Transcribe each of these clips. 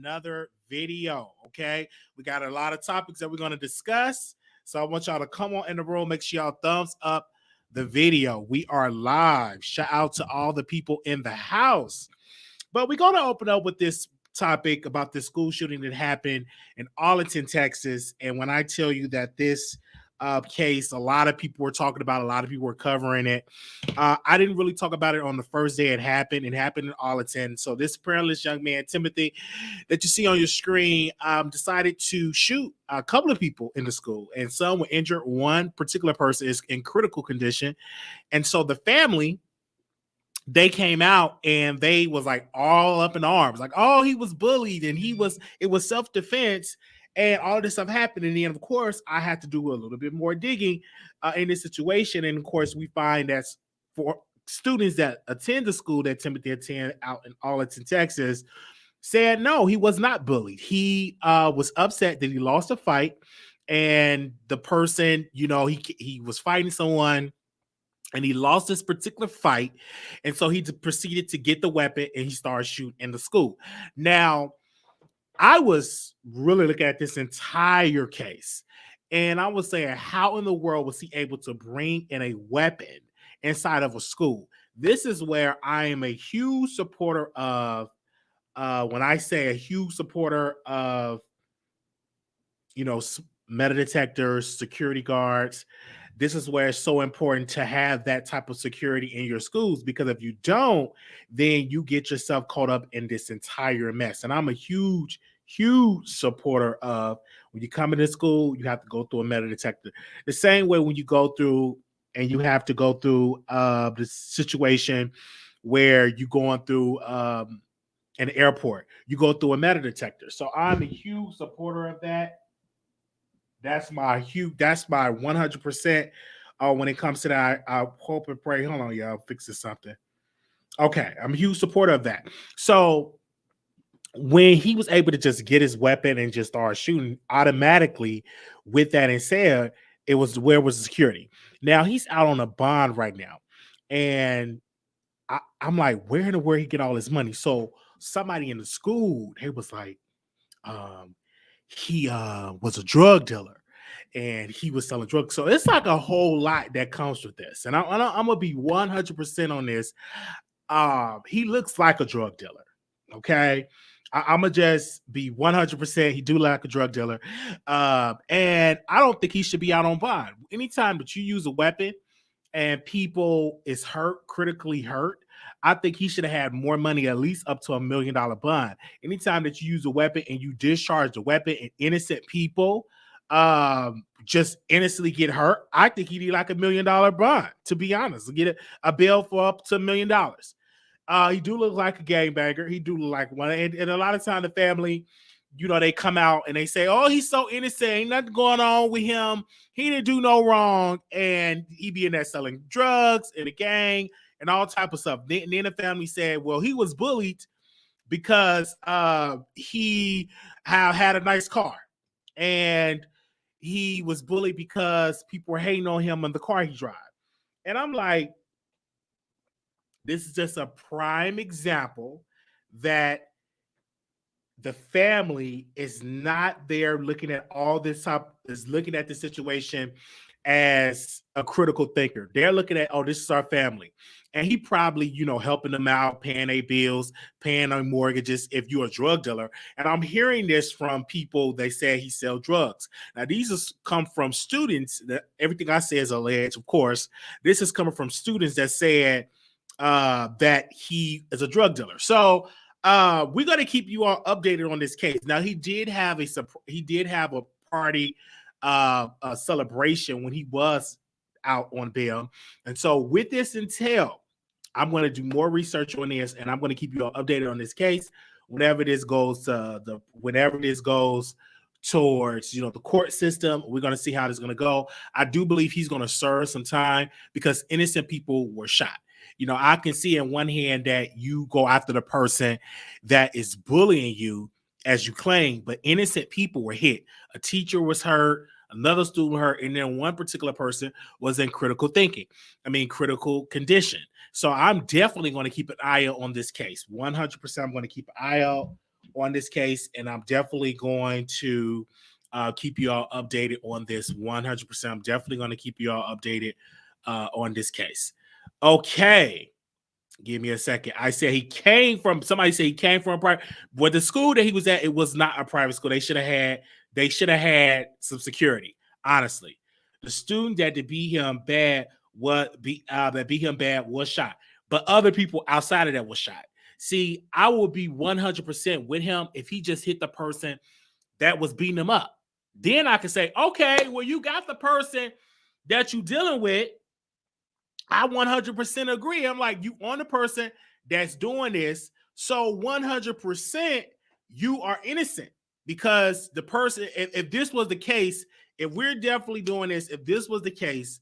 another video. Okay, we got a lot of topics that we're going to discuss. So I want y'all to come on in the room. Make sure y'all thumbs up the video. We are live. Shout out to all the people in the house. But we're going to open up with this topic about the school shooting that happened in Arlington, Texas. And when I tell you that this case, a lot of people were talking about, a lot of people were covering it. I didn't really talk about it on the first day it happened. It happened in Arlington. So this parentless young man, Timothy, that you see on your screen, decided to shoot a couple of people in the school, and some were injured. One particular person is in critical condition. And so the family, they came out and they was like all up in arms, like, oh, he was bullied and it was self-defense. And all this stuff happened. And then, of course, I had to do a little bit more digging in this situation. And, of course, we find that for students that attend the school that Timothy attended out in Arlington, Texas, said no, he was not bullied. He was upset that he lost a fight. And the person, he was fighting someone, and he lost this particular fight. And so he proceeded to get the weapon, and he started shooting in the school. Now, I was really looking at this entire case, and I was saying, how in the world was he able to bring in a weapon inside of a school? This is where I am a huge supporter of, when I say a huge supporter of, metal detectors, security guards. This is where it's so important to have that type of security in your schools, because if you don't, then you get yourself caught up in this entire mess. And I'm a huge supporter of, when you come into school, you have to go through a metal detector. The same way when you go through and you have to go through the situation where you're going through an airport, you go through a metal detector. So I'm a huge supporter of that. That's my 100% when it comes to that. I hope and pray. Hold on, y'all. Fix this something. Okay, I'm a huge supporter of that. So when he was able to just get his weapon and just start shooting automatically with that and said, it was, where was the security? Now he's out on a bond right now. And I'm like, where in the world he get all his money? So somebody in the school, they was like, he was a drug dealer and he was selling drugs. So it's like a whole lot that comes with this. And I'm going to be 100% on this. He looks like a drug dealer. Okay. I'm going to just be 100%. He do look like a drug dealer. And I don't think he should be out on bond. Anytime that you use a weapon and people is hurt, critically hurt, I think he should have had more money, at least up to $1 million bond. Anytime that you use a weapon and you discharge the weapon and innocent people just innocently get hurt, I think he need like $1 million bond, to be honest. Get a bail for up to $1 million. He do look like a gangbanger. He do look like one. And a lot of time the family, they come out and they say, oh, he's so innocent. Ain't nothing going on with him. He didn't do no wrong. And he be in there selling drugs in a gang and all type of stuff. Then the family said, well, he was bullied because he had a nice car. And he was bullied because people were hating on him and the car he drive. And I'm like, this is just a prime example that the family is not there looking at all this is looking at the situation as a critical thinker. They're looking at, oh, this is our family. And he probably, helping them out, paying their bills, paying their mortgages if you're a drug dealer. And I'm hearing this from people, they say he sell drugs. Now, these come from students. That everything I say is alleged, of course. This is coming from students that said that he is a drug dealer. So we're going to keep you all updated on this case. Now, he did have a party, a celebration when he was out on bail. And so with this intel, I'm going to do more research on this, and I'm going to keep you all updated on this case whenever this goes towards the court system. We're going to see how this is going to go. I do believe he's going to serve some time because innocent people were shot. I can see in one hand that you go after the person that is bullying you, as you claim, but innocent people were hit. A teacher was hurt, another student hurt, and then one particular person was in critical condition. So I'm definitely going to keep an eye out on this case. 100% I'm going to keep an eye out on this case, and I'm definitely going to keep you all updated on this 100%. I'm definitely going to keep you all updated on this case. Okay. Give me a second. I said somebody said he came from a private, but the school that he was at, it was not a private school. They should have had some security, honestly. The student that beat him bad was shot, but other people outside of that was shot. See, I would be 100% with him if he just hit the person that was beating him up. Then I could say, okay, well, you got the person that you dealing with. I 100% agree. I'm like, you on the person that's doing this. So 100% you are innocent, because the person, if this was the case, if we're definitely doing this, if this was the case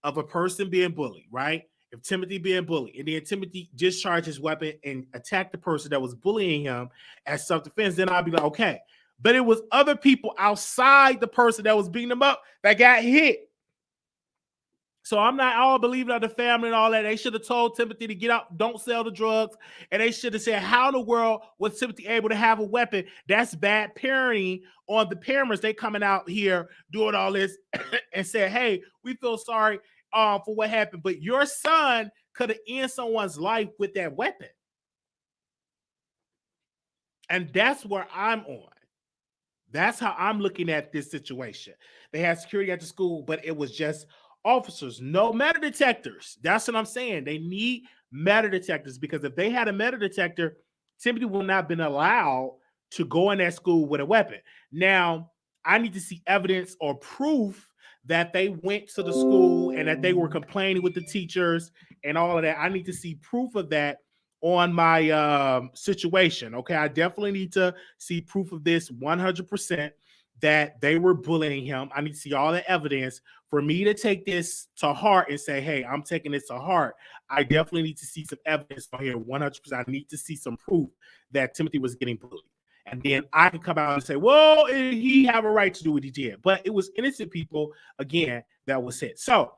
of a person being bullied, right? If Timothy being bullied, and then Timothy discharged his weapon and attacked the person that was bullying him as self-defense, then I'll be like, okay. But it was other people outside the person that was beating him up that got hit. So I'm not all believing of the family and all that. They should have told Timothy to get out, don't sell the drugs. And they should have said, how in the world was Timothy able to have a weapon? That's bad parenting on the parents. They coming out here doing all this and said, hey, we feel sorry for what happened. But your son could have ended someone's life with that weapon. And that's where I'm on. That's how I'm looking at this situation. They had security at the school, but it was just officers, no metal detectors. That's what I'm saying. They need metal detectors, because if they had a metal detector, Timothy would not have been allowed to go in that school with a weapon. Now, I need to see evidence or proof that they went to the school and that they were complaining with the teachers and all of that. I need to see proof of that on my situation. Okay, I definitely need to see proof of this 100%, that they were bullying him. I need to see all the evidence for me to take this to heart and say, hey, I'm taking this to heart. I definitely need to see some evidence on here 100%. I need to see some proof that Timothy was getting bullied. And then I can come out and say, well, he have a right to do what he did. But it was innocent people, again, that was hit. So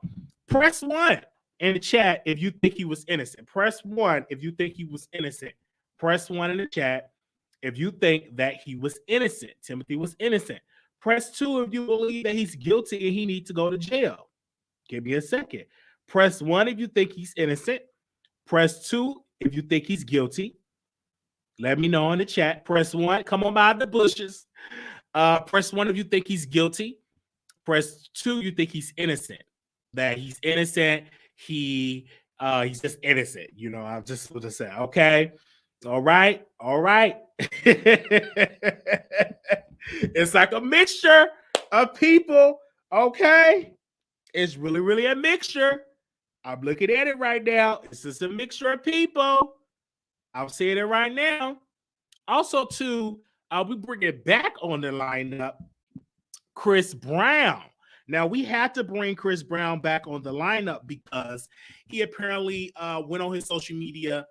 press 1 in the chat if you think he was innocent. Press 1 if you think he was innocent. Press 1 in the chat if you think that he was innocent. Timothy was innocent. Press 2 if you believe that he's guilty and he needs to go to jail. Give me a second. Press 1 if you think he's innocent. Press 2 if you think he's guilty. Let me know in the chat. Press 1. Come on out of the bushes. Press 1 if you think he's guilty. Press 2 you think he's innocent. That he's innocent. He's just innocent. You know, I'm just going to say, okay. All right. It's like a mixture of people. Okay. It's really, really a mixture. I'm looking at it right now. It's just a mixture of people. I'm saying it right now. Also, too, we bring it back on the lineup, Chris Brown. Now, we had to bring Chris Brown back on the lineup because he apparently went on his social media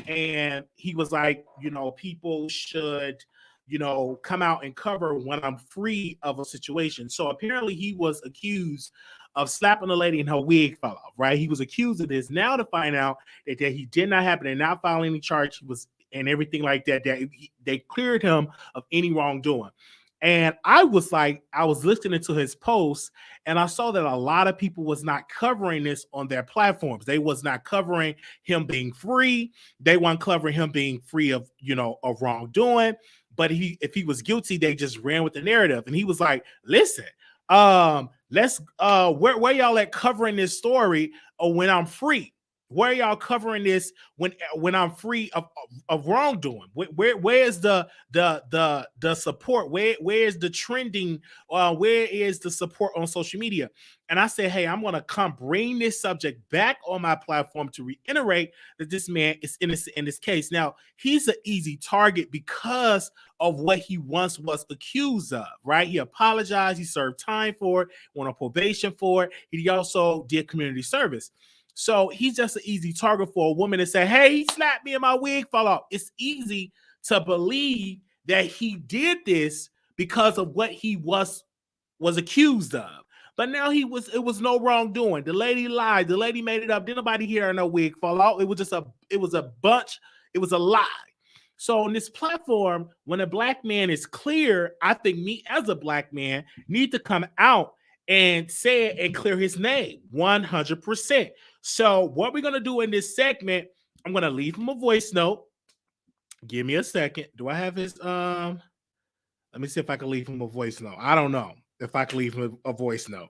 and he was like, you know, people should, you know, come out and cover when I'm free of a situation. So apparently he was accused of slapping a lady and her wig fell off, right? He was accused of this. Now to find out that he did not happen and not filing any charge, he was and everything like that, they cleared him of any wrongdoing. And I was listening to his posts and I saw that a lot of people was not covering this on their platforms. They was not covering him being free. They weren't covering him being free of, you know, of wrongdoing. But if he was guilty, they just ran with the narrative. And he was like, listen, let's where y'all at covering this story when I'm free? Where y'all covering this when I'm free of wrongdoing? Where's the support? Where's the trending? Where is the support on social media? And I said, hey, I'm gonna come bring this subject back on my platform to reiterate that this man is innocent in this case. Now, he's an easy target because of what he once was accused of, right? He apologized, he served time for it, went on probation for it. He also did community service. So he's just an easy target for a woman to say, hey, he slapped me and my wig fell off. It's easy to believe that he did this because of what he was accused of. But now it was no wrongdoing. The lady lied. The lady made it up. Didn't nobody hear her no wig fall off. It was a lie. So on this platform, when a black man is clear, I think me as a black man need to come out and say it and clear his name 100%. So what we're going to do in this segment, I'm going to leave him a voice note. Give me a second. Do I have his let me see if I can leave him a voice note. I don't know if I can leave him a voice note.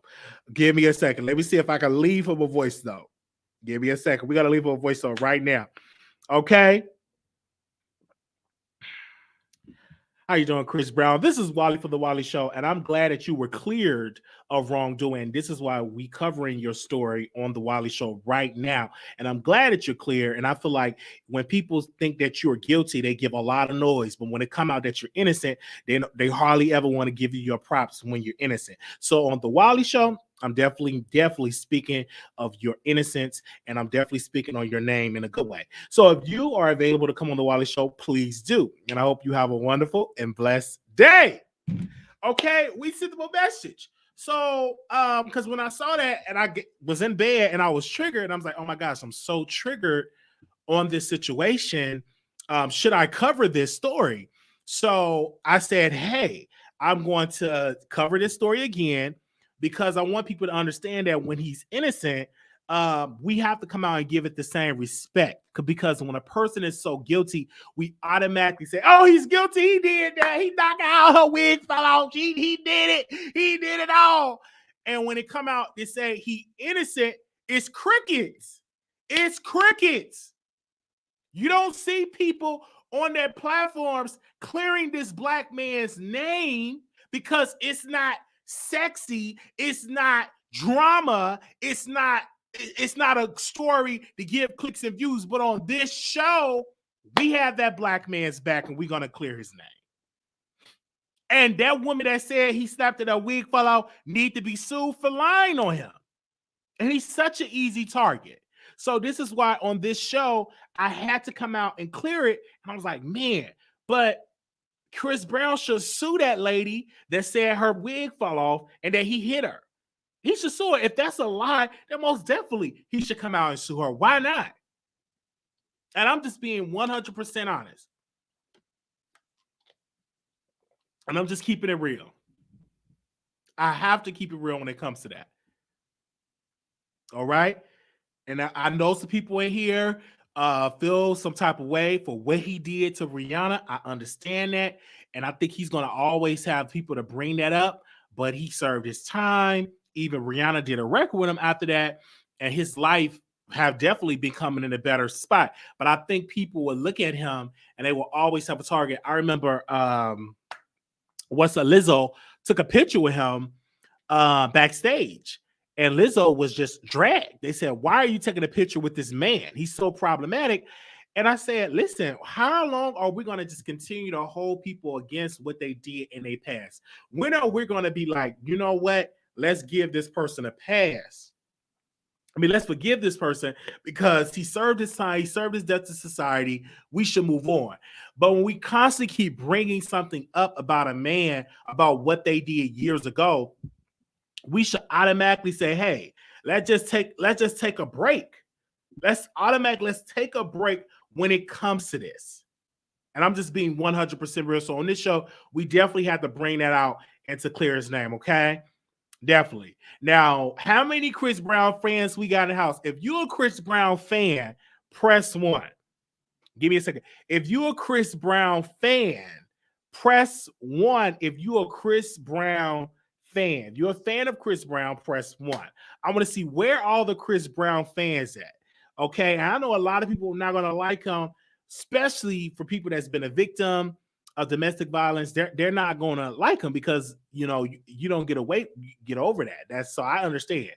Give me a second. Let me see if I can leave him a voice note. Give me a second. We got to leave him a voice note right now. Okay. How you doing, Chris Brown? This is Wiley for the Wiley Show, and I'm glad that you were cleared of wrongdoing. This is why we covering your story on the Wiley Show right now, and I'm glad that you're clear. And I feel like when people think that you're guilty, they give a lot of noise, but when it come out that you're innocent, they hardly ever want to give you your props when you're innocent. So on the Wiley Show, I'm definitely speaking of your innocence, and I'm definitely speaking on your name in a good way. So if you are available to come on the Wiley Show, please do. And I hope you have a wonderful and blessed day. Okay, we sent them a message. So, because when I saw that and was in bed and I was triggered, and I was like, oh my gosh, I'm so triggered on this situation. Should I cover this story? So I said, hey, I'm going to cover this story again, because I want people to understand that when he's innocent, we have to come out and give it the same respect. Because when a person is so guilty, we automatically say, oh, he's guilty. He did that. He knocked out her wig, fell off. He did it. He did it all. And when it come out, they say he innocent. It's crickets. It's crickets. You don't see people on their platforms clearing this black man's name because it's not sexy, it's not drama, it's not a story to give clicks and views. But on this show, we have that black man's back, and we're gonna clear his name. And that woman that said he snapped at a wig fell out need to be sued for lying on him. And he's such an easy target. So this is why on this show, I had to come out and clear it. And I was like, man, but Chris Brown should sue that lady that said her wig fell off and that he hit her. He should sue her. If that's a lie, then most definitely he should come out and sue her. Why not? And I'm just being 100% honest. And I'm just keeping it real. I have to keep it real when it comes to that. All right? And I know some people in here feel some type of way for what he did to Rihanna. I understand that. And I think he's going to always have people to bring that up. But he served his time. Even Rihanna did a record with him after that. And his life have definitely been coming in a better spot. But I think people will look at him and they will always have a target. I remember Lizzo took a picture with him backstage. And Lizzo was just dragged. They said, why are you taking a picture with this man? He's so problematic. And I said, listen, how long are we going to just continue to hold people against what they did in their past? When are we going to be like, you know what? Let's give this person a pass. I mean, let's forgive this person because he served his time. He served his debt to society. We should move on. But when we constantly keep bringing something up about a man, about what they did years ago, we should automatically say, hey, let's just take a break. Let's take a break when it comes to this. And I'm just being 100% real. So on this show, we definitely have to bring that out and to clear his name, okay? Definitely. Now, how many Chris Brown fans we got in the house? If you're a Chris Brown fan, press 1. Give me a second. If you're a Chris Brown fan, press 1. If you're a Chris Brown fan, you're a fan of Chris Brown, press 1. I want to see where all the Chris Brown fans at. Okay, I know a lot of people are not going to like him, especially for people that's been a victim of domestic violence. They're not going to like him because you don't get over that. That's so I understand.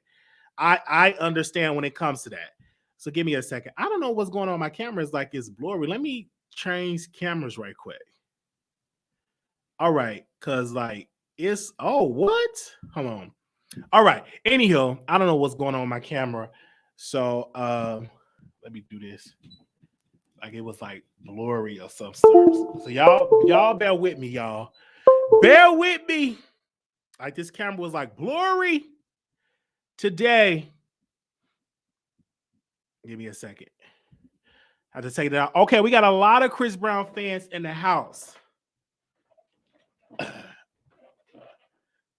I understand when it comes to that. So give me a second. I don't know what's going on. My camera is like it's blurry. Let me change cameras right quick. All right, because like it's what? Hold on. All right. Anyhow, I don't know what's going on with my camera. So let me do this. Like it was like blurry or some sort. So y'all bear with me, y'all. Bear with me. Like this camera was like blurry today. Give me a second. I have to take it out. Okay, we got a lot of Chris Brown fans in the house.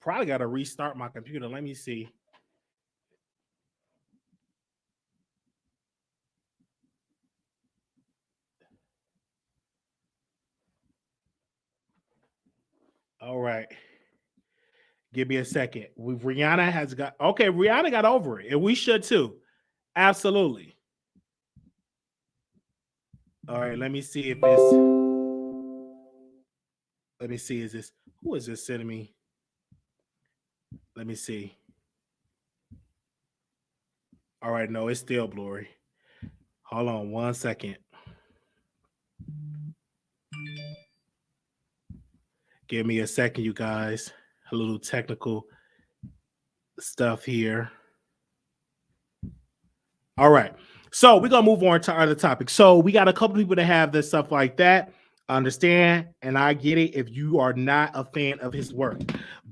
Probably got to restart my computer. Let me see. All right. Give me a second. Rihanna has got, okay, Rihanna got over it, and we should too. Absolutely. All right, let me see if it's, let me see, is this, who is this sending me? Let me see. All right, no, it's still blurry. Hold on 1 second. Give me a second, you guys. A little technical stuff here. All right. So we're going to move on to our other topic. So we got a couple people that have this stuff like that. I understand, and I get it if you are not a fan of his work.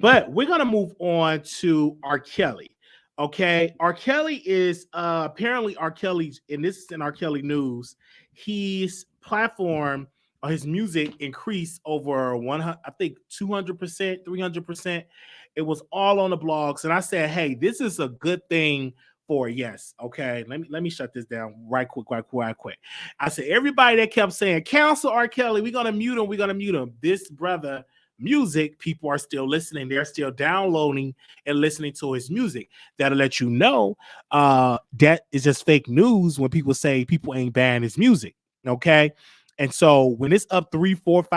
But we're going to move on to R. Kelly. Okay. R. Kelly is apparently R. Kelly's, and this is in R. Kelly news, his platform or his music increased over 100, I think 200%, 300%. It was all on the blogs. And I said, hey, this is a good thing for yes. Okay. Let me shut this down right quick. I said, everybody that kept saying, cancel R. Kelly, we're gonna mute him. This brother music, people are still listening, they're still downloading and listening to his music. That'll let you know that is just fake news when people say people ain't banning his music. Okay. And so when it's up 300, 400,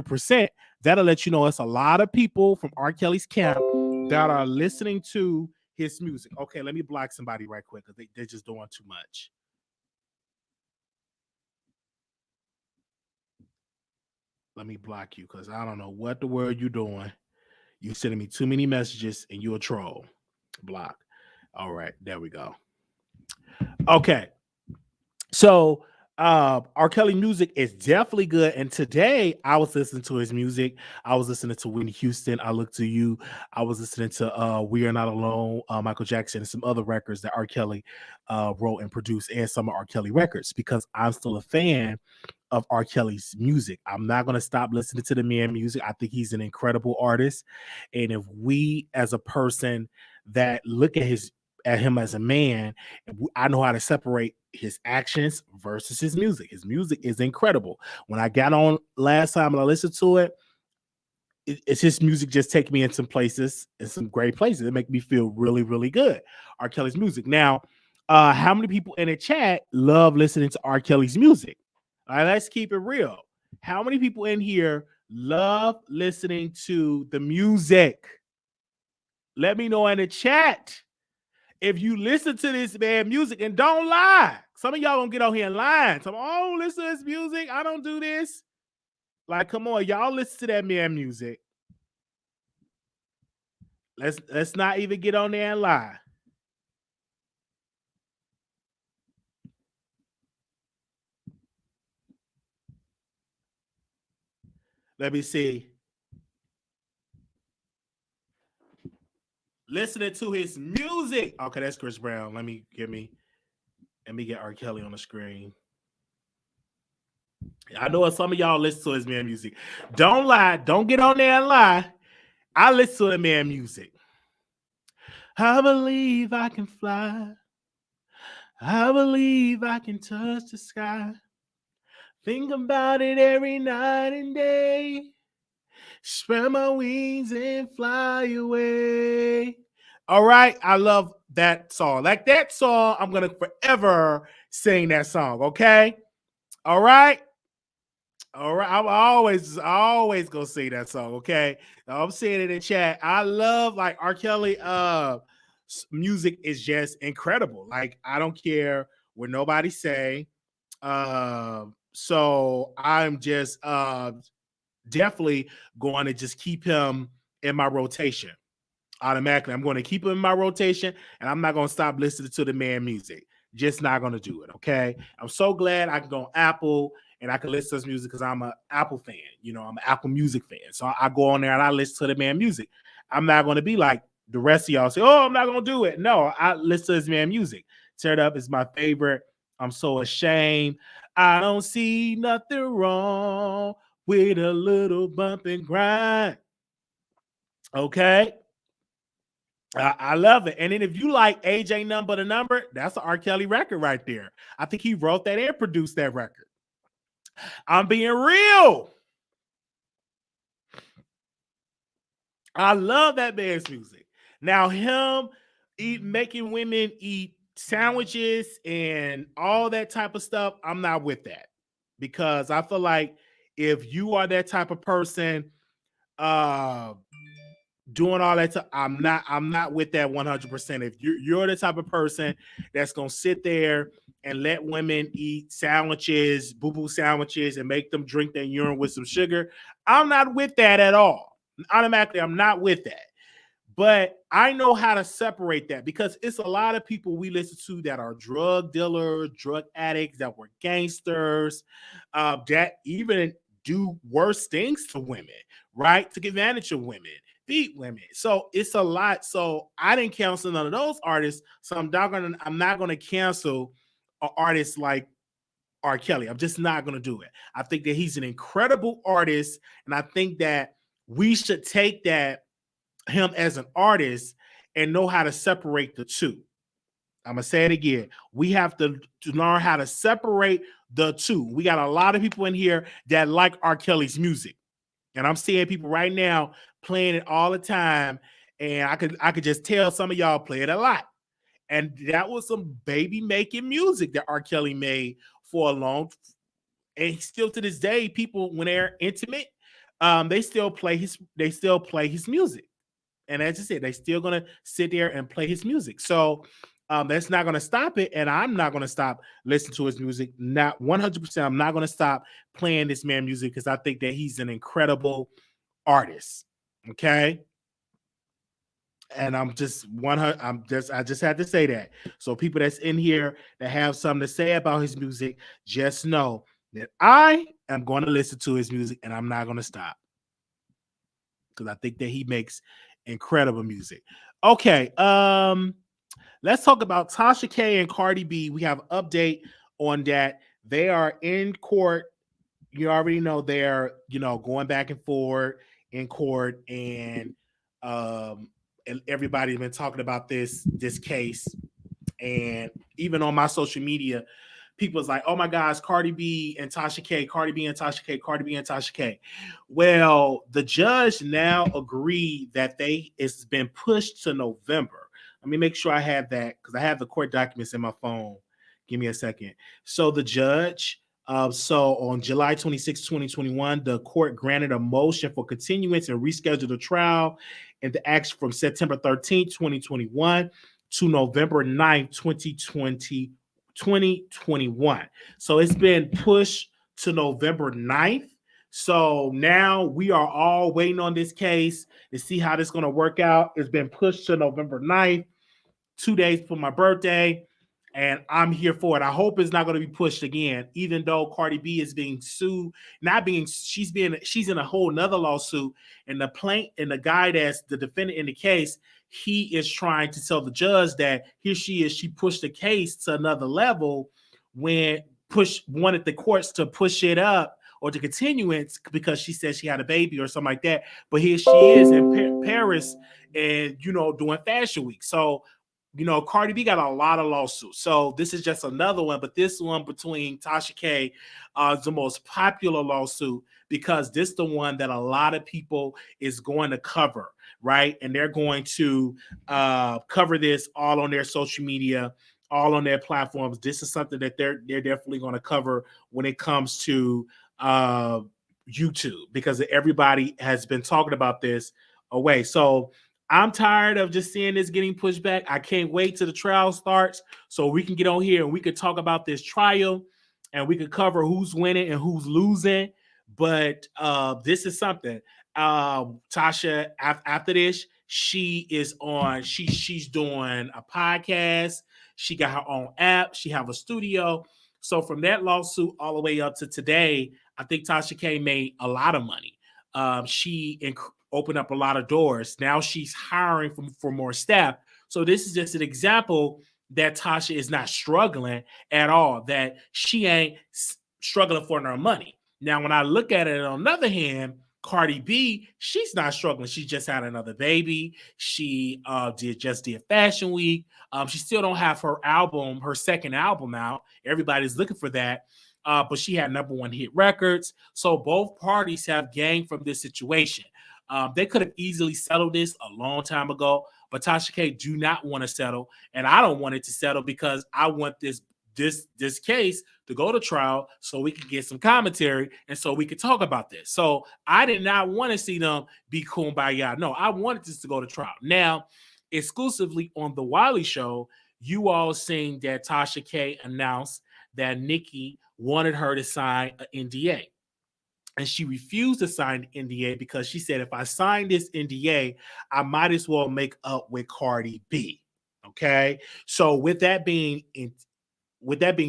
500%, that'll let you know it's a lot of people from R. Kelly's camp that are listening to his music. Okay, let me block somebody right quick because they're just doing too much. Let me block you because I don't know what the word you're doing. You sending me too many messages and you a troll. Block. All right, there we go. Okay. So R. Kelly music is definitely good. And today I was listening to his music. I was listening to Whitney Houston, I Look to You. I was listening to We Are Not Alone, Michael Jackson, and some other records that R. Kelly wrote and produced, and some of R. Kelly records, because I'm still a fan of R. Kelly's music. I'm not going to stop listening to the man music. I think he's an incredible artist. And if we as a person that look at him as a man, I know how to separate his actions versus his music. His music is incredible. When I got on last time and I listened to it, it's his music just take me in some places, in some great places. It make me feel really, really good. R. Kelly's music. Now, how many people in the chat love listening to R. Kelly's music? All right, let's keep it real. How many people in here love listening to the music? Let me know in the chat if you listen to this man music, and don't lie. Some of y'all gonna get on here and lie. Some, oh, listen to his music. I don't do this. Like, come on, y'all listen to that man music. Let's not even get on there and lie. Let me see. Listening to his music. Okay, that's Chris Brown. Let me get R. Kelly on the screen. I know some of y'all listen to his man music. Don't lie. Don't get on there and lie. I listen to the man music. I believe I can fly. I believe I can touch the sky. Think about it every night and day. Spread my wings and fly away. All right. I love that song. Like that song, I'm going to forever sing that song. Okay. All right. All right. I'm always gonna sing that song. Okay. I'm saying it in chat. I love like R. Kelly music is just incredible. Like, I don't care what nobody say. So I'm just definitely going to just keep him in my rotation automatically. I'm going to keep him in my rotation, and I'm not going to stop listening to the man music. Just not going to do it. Okay. I'm so glad I can go on Apple and I can listen to his music because I'm an Apple fan. You know, I'm an Apple Music fan. So I go on there and I listen to the man music. I'm not going to be like the rest of y'all say, oh, I'm not going to do it. No, I listen to his man music. Tear It Up is my favorite. I'm so ashamed. I don't see nothing wrong with a little bump and grind. Okay. I love it. And then if you like AJ Number the Number, that's an R. Kelly record right there. I think he wrote that and produced that record. I'm being real. I love that man's music. Now, him making women eat sandwiches and all that type of stuff, I'm not with that. Because I feel like if you are that type of person, uh doing all that I'm not with that 100%. If you're the type of person that's gonna sit there and let women eat sandwiches, boo-boo sandwiches, and make them drink their urine with some sugar, I'm not with that at all. Automatically, I'm not with that. But I know how to separate that because it's a lot of people we listen to that are drug dealers, drug addicts, that were gangsters, that even do worse things to women, right? Take advantage of women, beat women. So it's a lot. So I didn't cancel none of those artists. So I'm not gonna cancel an artist like R. Kelly. I'm just not gonna do it. I think that he's an incredible artist, and I think that we should take that him as an artist and know how to separate the two. I'm gonna say it again. We have to learn how to separate the two. We got a lot of people in here that like R. Kelly's music, and I'm seeing people right now playing it all the time. And I could just tell some of y'all play it a lot. And that was some baby making music that R. Kelly made for a long. And still to this day, people when they're intimate, they still play his music. And as I said, they still gonna sit there and play his music. So that's not gonna stop it. And I'm not gonna stop listening to his music. Not 100%. I'm not gonna stop playing this man music because I think that he's an incredible artist. Okay. And I just had to say that. So people that's in here that have something to say about his music, just know that I am going to listen to his music and I'm not going to stop because I think that he makes incredible music. Okay, let's talk about Tasha K and Cardi B. We have an update on that. They are in court. You already know they're going back and forth in court, and everybody's been talking about this case. And even on my social media, people's like, oh my gosh, Cardi B and Tasha K, Cardi B and Tasha K, Cardi B and Tasha K. Well, the judge now agreed that it's been pushed to November. Let me make sure I have that because I have the court documents in my phone. Give me a second. So the judge, so on July 26, 2021, the court granted a motion for continuance and rescheduled the trial and the action from September 13, 2021 to November 9th, 2021. So it's been pushed to November 9th. So now we are all waiting on this case to see how this is going to work out. It's been pushed to November 9th, 2 days for my birthday, and I'm here for it. I hope it's not going to be pushed again, even though Cardi B is being sued, she's in a whole nother lawsuit, and the guy that's the defendant in the case, he is trying to tell the judge that she pushed the case to another level when wanted the courts to push it up or to continuance because she said she had a baby or something like that. But here she is in Paris and doing Fashion Week. So Cardi B got a lot of lawsuits. So this is just another one, but this one between Tasha K is the most popular lawsuit because this is the one that a lot of people is going to cover, right? And they're going to cover this all on their social media, all on their platforms. This is something that they're definitely going to cover when it comes to YouTube because everybody has been talking about this away. So I'm tired of just seeing this getting pushed back. I can't wait till the trial starts so we can get on here and we could talk about this trial and we could cover who's winning and who's losing. But this is something. Tasha, after this, she is on. She's doing a podcast. She got her own app. She have a studio. So from that lawsuit all the way up to today, I think Tasha K made a lot of money. She opened up a lot of doors. Now she's hiring for more staff. So this is just an example that Tasha is not struggling at all, that she ain't struggling for her money. Now, when I look at it on the other hand, Cardi B, she's not struggling. She just had another baby. She did Fashion Week. She still don't have her second album out. Everybody's looking for that. But she had #1 hit records. So both parties have gained from this situation. They could have easily settled this a long time ago, but Tasha K do not want to settle, and I don't want it to settle because I want this case to go to trial so we can get some commentary and so we can talk about this. So I did not want to see them be kumbaya. No, I wanted this to go to trial. Now, exclusively on the Wiley Show, you all seen that Tasha K announced that Nicki wanted her to sign an NDA. And she refused to sign the NDA because she said, if I sign this NDA, I might as well make up with Cardi B. Okay. So with that being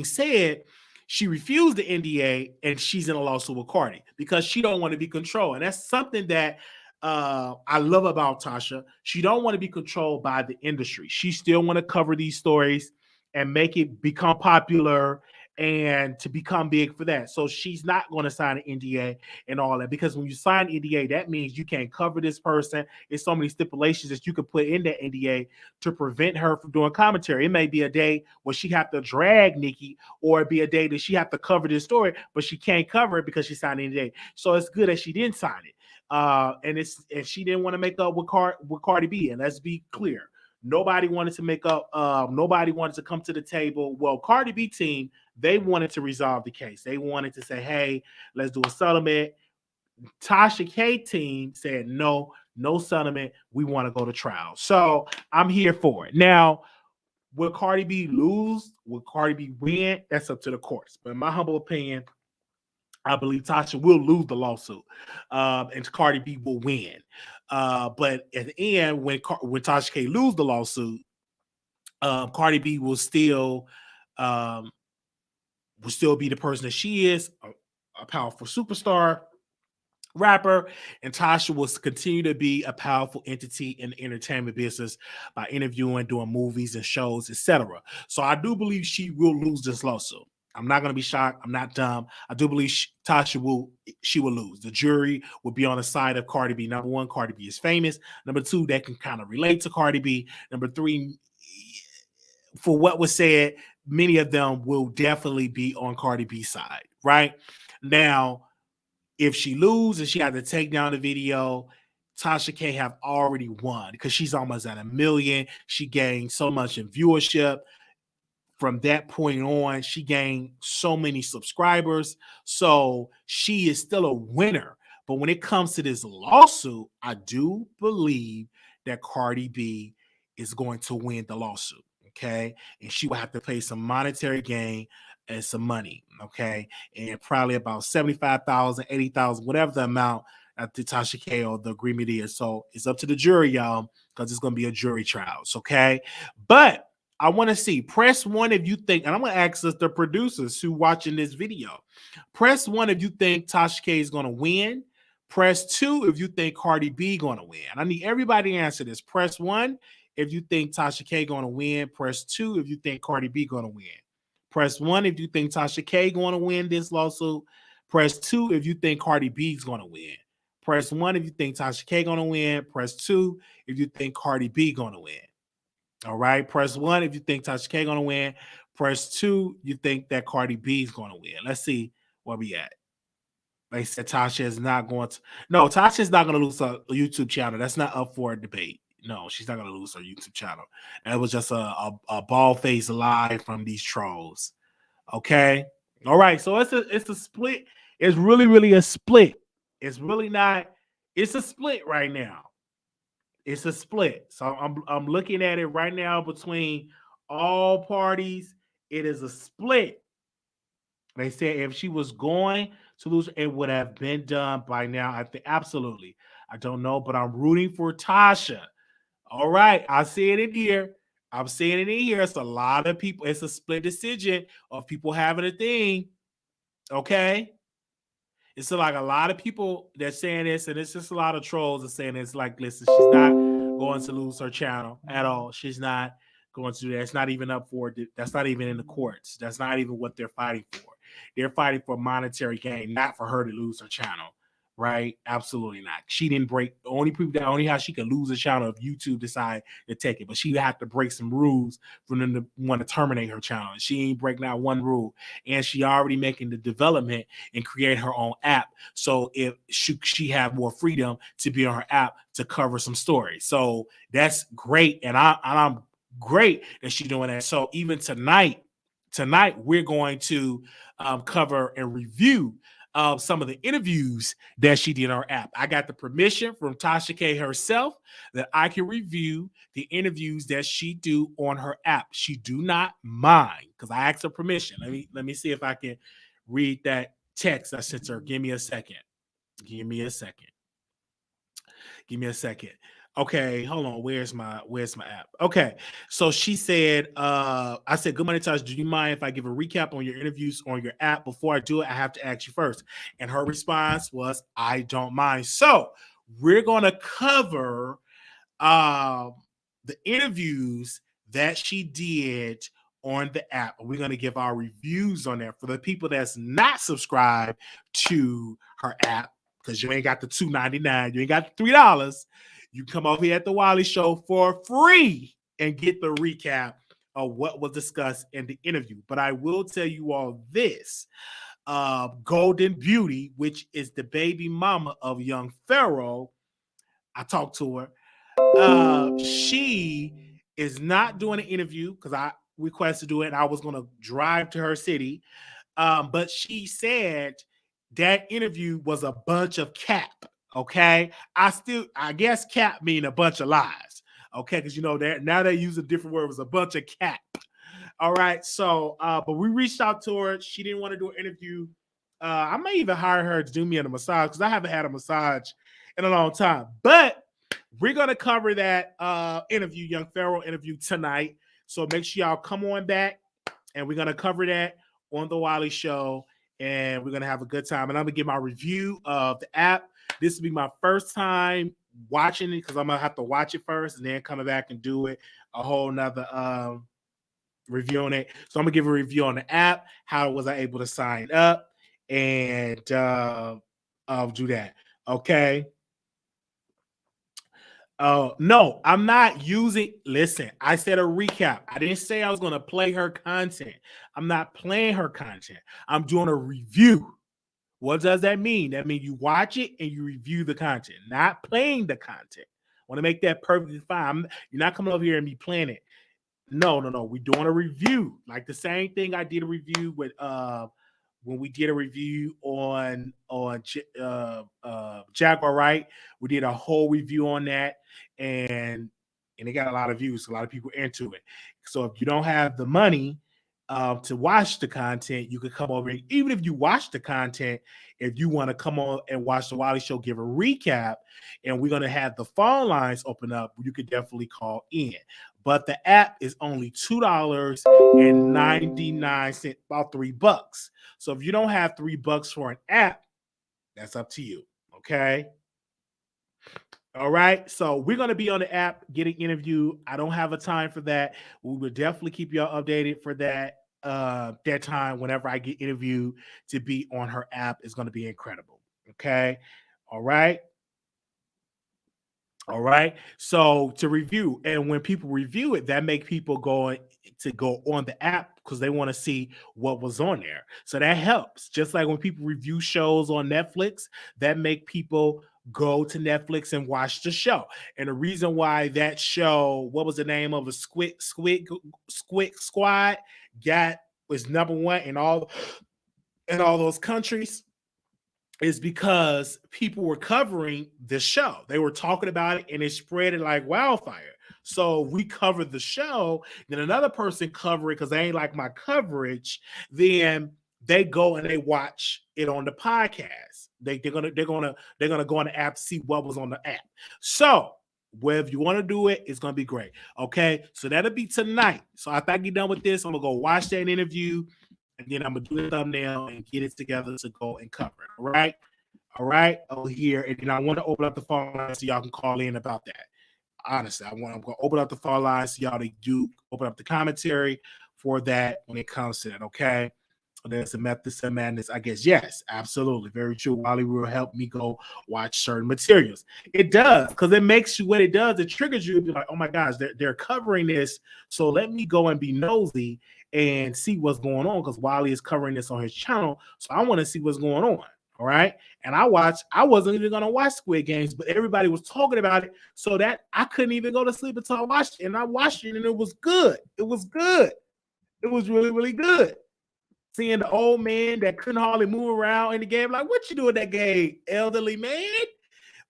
said, she refused the NDA and she's in a lawsuit with Cardi because she don't want to be controlled. And that's something that I love about Tasha. She don't want to be controlled by the industry. She still want to cover these stories and make it become popular and to become big for that. So she's not going to sign an NDA and all that, because when you sign NDA, that means you can't cover this person. It's so many stipulations that you could put in that NDA to prevent her from doing commentary. It may be a day where she have to drag Nicki, or it'd be a day that she have to cover this story, but she can't cover it because she signed an NDA. So it's good that she didn't sign it. And she didn't want to make up with Cardi B. And let's be clear. Nobody wanted to make up. Nobody wanted to come to the table. Well, Cardi B team, they wanted to resolve the case. They wanted to say, hey, let's do a settlement. Tasha K team said, no settlement. We want to go to trial. So I'm here for it. Now, will Cardi B lose? Will Cardi B win? That's up to the courts. But in my humble opinion, I believe Tasha will lose the lawsuit, and Cardi B will win. But at the end, when Tasha K lose the lawsuit, Cardi B will still be the person that she is, a powerful superstar rapper, and Tasha will continue to be a powerful entity in the entertainment business by interviewing, doing movies and shows, etc. So I do believe she will lose this lawsuit. I'm not going to be shocked. I'm not dumb. I do believe Tasha will lose. The jury will be on the side of Cardi B. Number one, Cardi B is famous. Number two, that can kind of relate to Cardi B. Number three, for what was said, many of them will definitely be on Cardi B's side, right? Now, if she loses and she had to take down the video, Tasha K have already won because she's almost at 1 million. She gained so much in viewership. From that point on, she gained so many subscribers. So she is still a winner. But when it comes to this lawsuit, I do believe that Cardi B is going to win the lawsuit. Okay. And she will have to pay some monetary gain and some money. Okay. And probably about 75,000, 80,000, whatever the amount that the Tasha K or the agreement is. So it's up to the jury, y'all, because it's going to be a jury trial. Okay. But I want to see. Press 1 if you think, and I'm going to ask us the producers who watching this video. Press 1 if you think Tasha K is going to win. Press 2 if you think Cardi B going to win. I need everybody to answer this. Press 1 if you think Tasha K going to win. Press 2 if you think Cardi B going to win. Press 1 if you think Tasha K going to win this lawsuit. Press 2 if you think Cardi B is going to win. Press 1 if you think Tasha K going to win. Press 2 if you think Cardi B going to win. All right. Press 1 if you think Tasha K going to win. Press 2 you think that Cardi B is going to win. Let's see where we at. They said Tasha is not going to. No, Tasha is not going to lose her YouTube channel. That's not up for a debate. No, she's not going to lose her YouTube channel. That was just a bald-faced lie from these trolls. Okay. All right. So it's a split. It's really a split. It's really not. It's a split right now. It's a split. So I'm looking at it right now between all parties. It is a split. They said if she was going to lose, it would have been done by now. I think absolutely. I don't know, but I'm rooting for Tasha. All right. I see it in here. I'm seeing it in here. It's a lot of people. It's a split decision of people having a thing. Okay. It's like a lot of people that's saying this, and it's just a lot of trolls that saying it's like, listen, she's not going to lose her channel at all. She's not going to do that. It's not even up for it. That's not even in the courts. That's not even what they're fighting for. They're fighting for monetary gain, not for her to lose her channel. Right? Absolutely not. She didn't break the only people that only how she could lose a channel if YouTube decide to take it, but she had to break some rules for them to want to terminate her channel. And she ain't breaking out one rule, and she already making the development and create her own app. So if she have more freedom to be on her app to cover some stories. So that's great, and I'm great that she's doing that. So even tonight we're going to cover and review some of the interviews that she did on her app. I got the permission from Tasha K herself that I can review the interviews that she do on her app. She do not mind because I asked her permission. Let me see if I can read that text I sent her. Give me a second. Okay, hold on. Where's my app? Okay, so she said, I said, good morning, Tasha. Do you mind if I give a recap on your interviews on your app? Before I do it, I have to ask you first. And her response was, I don't mind. So we're gonna cover the interviews that she did on the app. We're going to give our reviews on that for the people that's not subscribed to her app, because you ain't got the $2.99, you ain't got the $3. You come over here at the Wiley Show for free and get the recap of what was discussed in the interview. But I will tell you all this. Golden Beauty, which is the baby mama of young Pharaoh, I talked to her. She is not doing an interview because I requested to do it, and I was going to drive to her city. But she said that interview was a bunch of cap. Okay, I guess cap mean a bunch of lies. Okay, because now they use a different word. It was a bunch of cap. All right, so but we reached out to her. She didn't want to do an interview. I may even hire her to do me a massage because I haven't had a massage in a long time. But we're going to cover that interview, Young Pharaoh interview tonight. So make sure y'all come on back, and we're going to cover that on the Wiley Show, and we're going to have a good time. And I'm going to give my review of the app. This will be my first time watching it because I'm going to have to watch it first and then come back and do it a whole nother review on it. So I'm going to give a review on the app. How was I able to sign up? And I'll do that. Okay. No, I'm not using. Listen, I said a recap. I didn't say I was going to play her content. I'm not playing her content. I'm doing a review. What does that mean? That means you watch it and you review the content, not playing the content. I want to make that perfectly fine. You're not coming over here and me playing it. No. We're doing a review. Like the same thing I did a review with when we did a review on Jaguar, right? We did a whole review on that, and it got a lot of views. A lot of people into it. So if you don't have the money to watch the content, you could come over. Even if you watch the content, if you want to come on and watch the Wiley Show, give a recap, and we're going to have the phone lines open up, you could definitely call in. But the app is only $2.99, about $3. So if you don't have $3 for an app, that's up to you. Okay. All right. So we're going to be on the app getting interviewed. I don't have a time for that. We will definitely keep y'all updated for that. That time whenever I get interviewed to be on her app is going to be incredible. Okay. All right. All right. So to review, and when people review it, that make people go on the app because they want to see what was on there. So that helps. Just like when people review shows on Netflix, that make people go to Netflix and watch the show. And the reason why that show, what was the name of a Squid Squad, was number one in all those countries, is because people were covering the show. They were talking about it and it spread it like wildfire. So we covered the show, then another person cover it because they ain't like my coverage. Then they go and they watch it on the podcast. They're gonna go on the app to see what was on the app. So whether you want to do it, it's gonna be great. Okay, so that'll be tonight. So after I get done with this, I'm gonna go watch that interview. And then I'm gonna do the thumbnail and get it together to go and cover it. All right, over here. And then I want to open up the phone lines so y'all can call in about that. Honestly, I'm gonna open up the phone lines so y'all to do open up the commentary for that when it comes to that. Okay. there's a method to madness, I guess. Yes, absolutely. Very true. Wiley will help me go watch certain materials. It does, because it makes you, what it does, it triggers you to be like, oh my gosh, they're covering this. So let me go and be nosy and see what's going on, because Wiley is covering this on his channel. So I want to see what's going on. All right. And I wasn't even going to watch Squid Games, but everybody was talking about it. So that I couldn't even go to sleep until I watched it. And I watched it and it was good. It was good. It was really, really good. Seeing the old man that couldn't hardly move around in the game, like, what you doing that game, elderly man?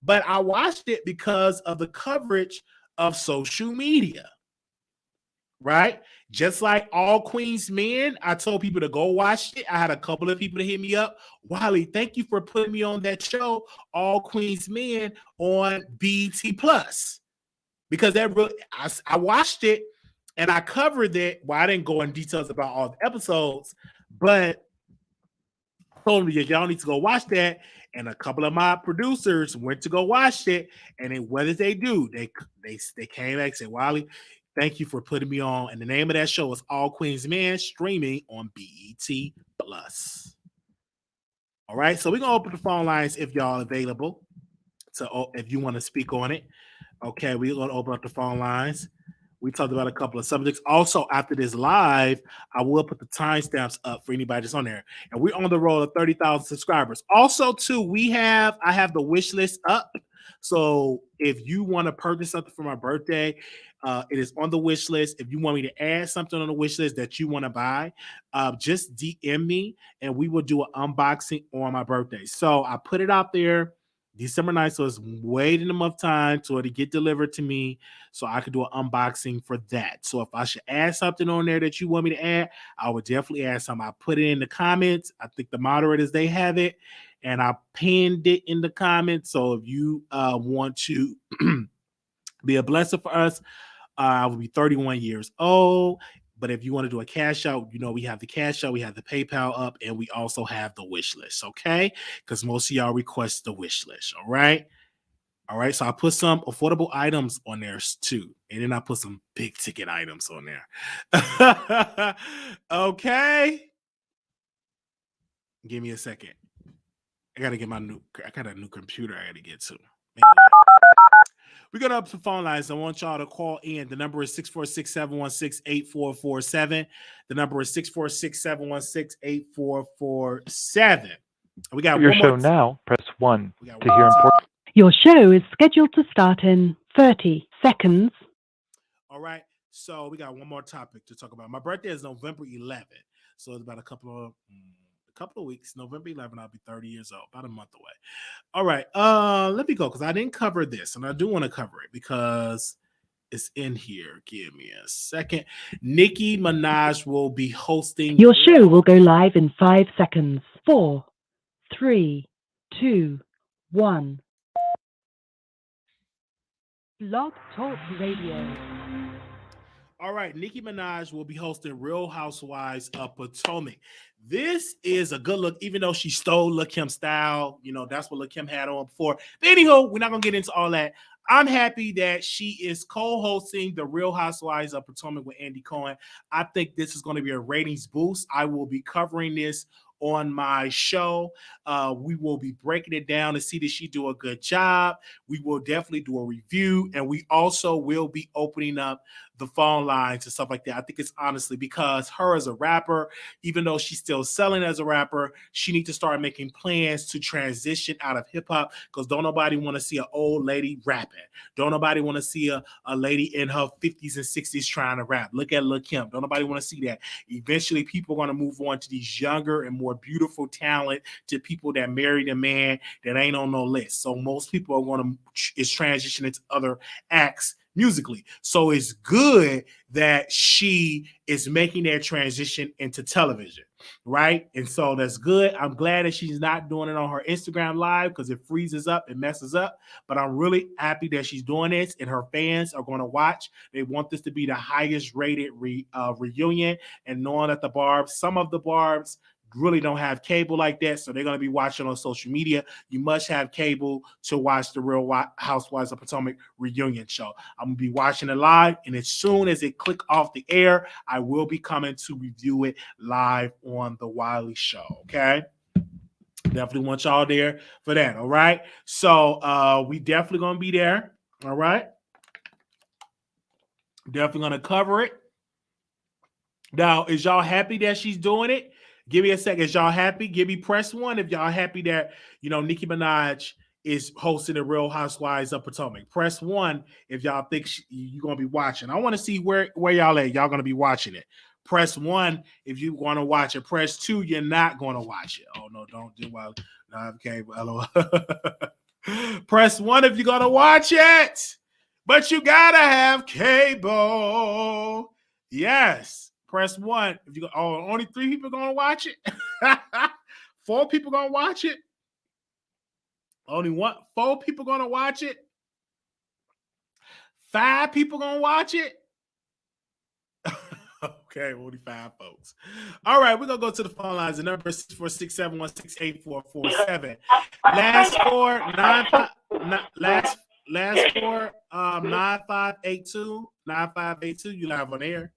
But I watched it because of the coverage of social media, right? Just like All Queens Men, I told people to go watch it. I had a couple of people to hit me up. Wiley, thank you for putting me on that show, All Queens Men, on BT Plus, because that really, I watched it and I covered it. Well, I didn't go in details about all the episodes, but I told them, y'all need to go watch that. And a couple of my producers went to go watch it. And then what did they do? They came back and said, Wiley, thank you for putting me on. And the name of that show is All Queens Men, streaming on BET Plus. All right. So we're going to open the phone lines if y'all available. So if you want to speak on it. Okay. We're going to open up the phone lines. We talked about a couple of subjects. Also, after this live, I will put the timestamps up for anybody that's on there. And we're on the road of 30,000 subscribers. Also, too, I have the wish list up. So if you want to purchase something for my birthday, it is on the wish list. If you want me to add something on the wish list that you want to buy, just DM me and we will do an unboxing on my birthday. So I put it out there December 9th, so it's waiting a month time to get delivered to me so I could do an unboxing for that. So if I should add something on there that you want me to add, I would definitely add something. I put it in the comments. I think the moderators, they have it, and I pinned it in the comments. So if you want to be a blessing for us, I will be 31 years old. But if you want to do a cash out, we have the cash out, we have the PayPal up, and we also have the wish list, okay? Because most of y'all request the wish list, all right? All right, so I put some affordable items on there too, and then I put some big ticket items on there. Okay? Give me a second. I got a new computer I got to get to. Anyway. We're going to up the phone lines. I want y'all to call in. The number is 646-716-8447. The number is 646-716-8447. We got your one show more now. Press 1 to hear important. Your show is scheduled to start in 30 seconds. All right. So we got one more topic to talk about. My birthday is November 11th. So it's about a couple of weeks. November 11th, I'll be 30 years old, about a month away. All right, let me go, because I didn't cover this, and I do want to cover it because it's in here. Give me a second. Nicki Minaj will be hosting. Your show will go live in 5 seconds. 4, 3, 2, 1. Blog Talk Radio. All right, Nicki Minaj will be hosting Real Housewives of Potomac. This is a good look, even though she stole Lil' Kim's style. That's what Lil' Kim had on before. But anyhow, we're not going to get into all that. I'm happy that she is co-hosting the Real Housewives of Potomac with Andy Cohen. I think this is going to be a ratings boost. I will be covering this on my show. We will be breaking it down to see that she do a good job. We will definitely do a review, and we also will be opening up the phone lines and stuff like that. I think it's honestly because her as a rapper, even though she's still selling as a rapper, she needs to start making plans to transition out of hip hop, because don't nobody want to see an old lady rapping. Don't nobody want to see a lady in her 50s and 60s trying to rap. Look at Lil' Kim. Don't nobody want to see that. Eventually, people are going to move on to these younger and more beautiful talent, to people that married a man that ain't on no list. So most people are going to transition into other acts musically. So it's good that she is making that transition into television, right? And so that's good. I'm glad that she's not doing it on her Instagram live, because it freezes up, it messes up. But I'm really happy that she's doing this, and her fans are going to watch. They want this to be the highest rated reunion, and knowing that some of the Barbs really don't have cable like that, so they're going to be watching on social media. You must have cable to watch the Real Housewives of Potomac reunion show. I'm going to be watching it live, and as soon as it click off the air, I will be coming to review it live on the Wiley Show, okay? Definitely want y'all there for that, all right? So we definitely going to be there, all right? Definitely going to cover it. Now, is y'all happy that she's doing it? Give me a second. Is y'all happy? Give me press 1 if y'all happy that, Nicki Minaj is hosting the Real Housewives of Potomac. Press 1 if y'all think you're going to be watching. I want to see where y'all at. Y'all going to be watching it. Press 1 if you want to watch it. Press 2, you're not going to watch it. Oh, no, don't do well. No, okay, LOL. Press 1 if you're going to watch it. But you got to have cable. Yes. Press 1 if you go. Oh, only 3 people gonna watch it. 4 people gonna watch it. Only 4 people gonna watch it. 5 people gonna watch it. Okay, only 5 folks. All right, we're gonna go to the phone lines. The number is 646-716-8447. Last 4 9582. 9582. You live on air.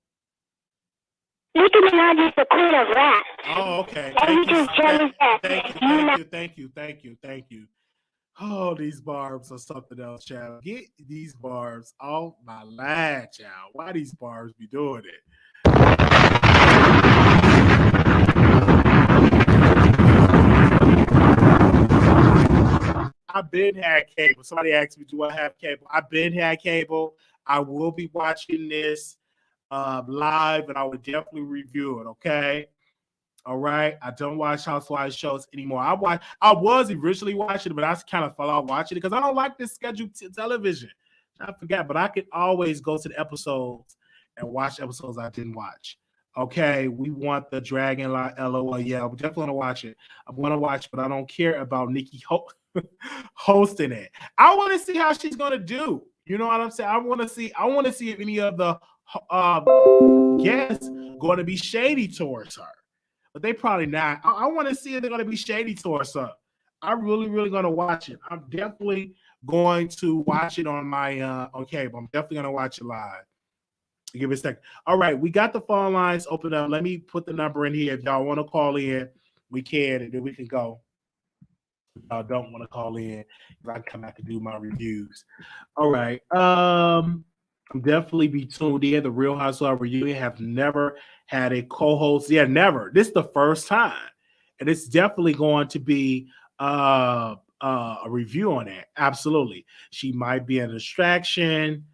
Nicki Minaj is the queen of rap. Oh, okay. Thank you. Oh, these barbs are something else, child. Get these barbs off my line, child. Why these barbs be doing it? I've been had cable. Somebody asked me, do I have cable? I've been had cable. I will be watching this live, and I would definitely review it. Okay, all right. I don't watch Housewives shows anymore. I was originally watching it, but I kind of fell off watching it because I don't like this scheduled television. I forgot, but I could always go to the episodes and watch episodes I didn't watch. Okay, we want the Dragon Line. LOL. Yeah, I'm definitely gonna watch it. I'm gonna watch, but I don't care about Nicki hosting it. I want to see how she's gonna do. You know what I'm saying? I want to see if any of the guests going to be shady towards her, but they probably not. I want to see if they're going to be shady towards her. I'm really going to watch it. I'm definitely going to watch it on my on cable. I'm definitely going to watch it live. Give it a second. All right, we got the phone lines open up. Let me put the number in here. If y'all want to call in, we can, and then we can go. I don't want to call in. I can come back and do my reviews. All right. Definitely be tuned in. The Real Housewives reunion have never had a co-host. Yeah, never. This is the first time, and it's definitely going to be a review on that. Absolutely, she might be a distraction.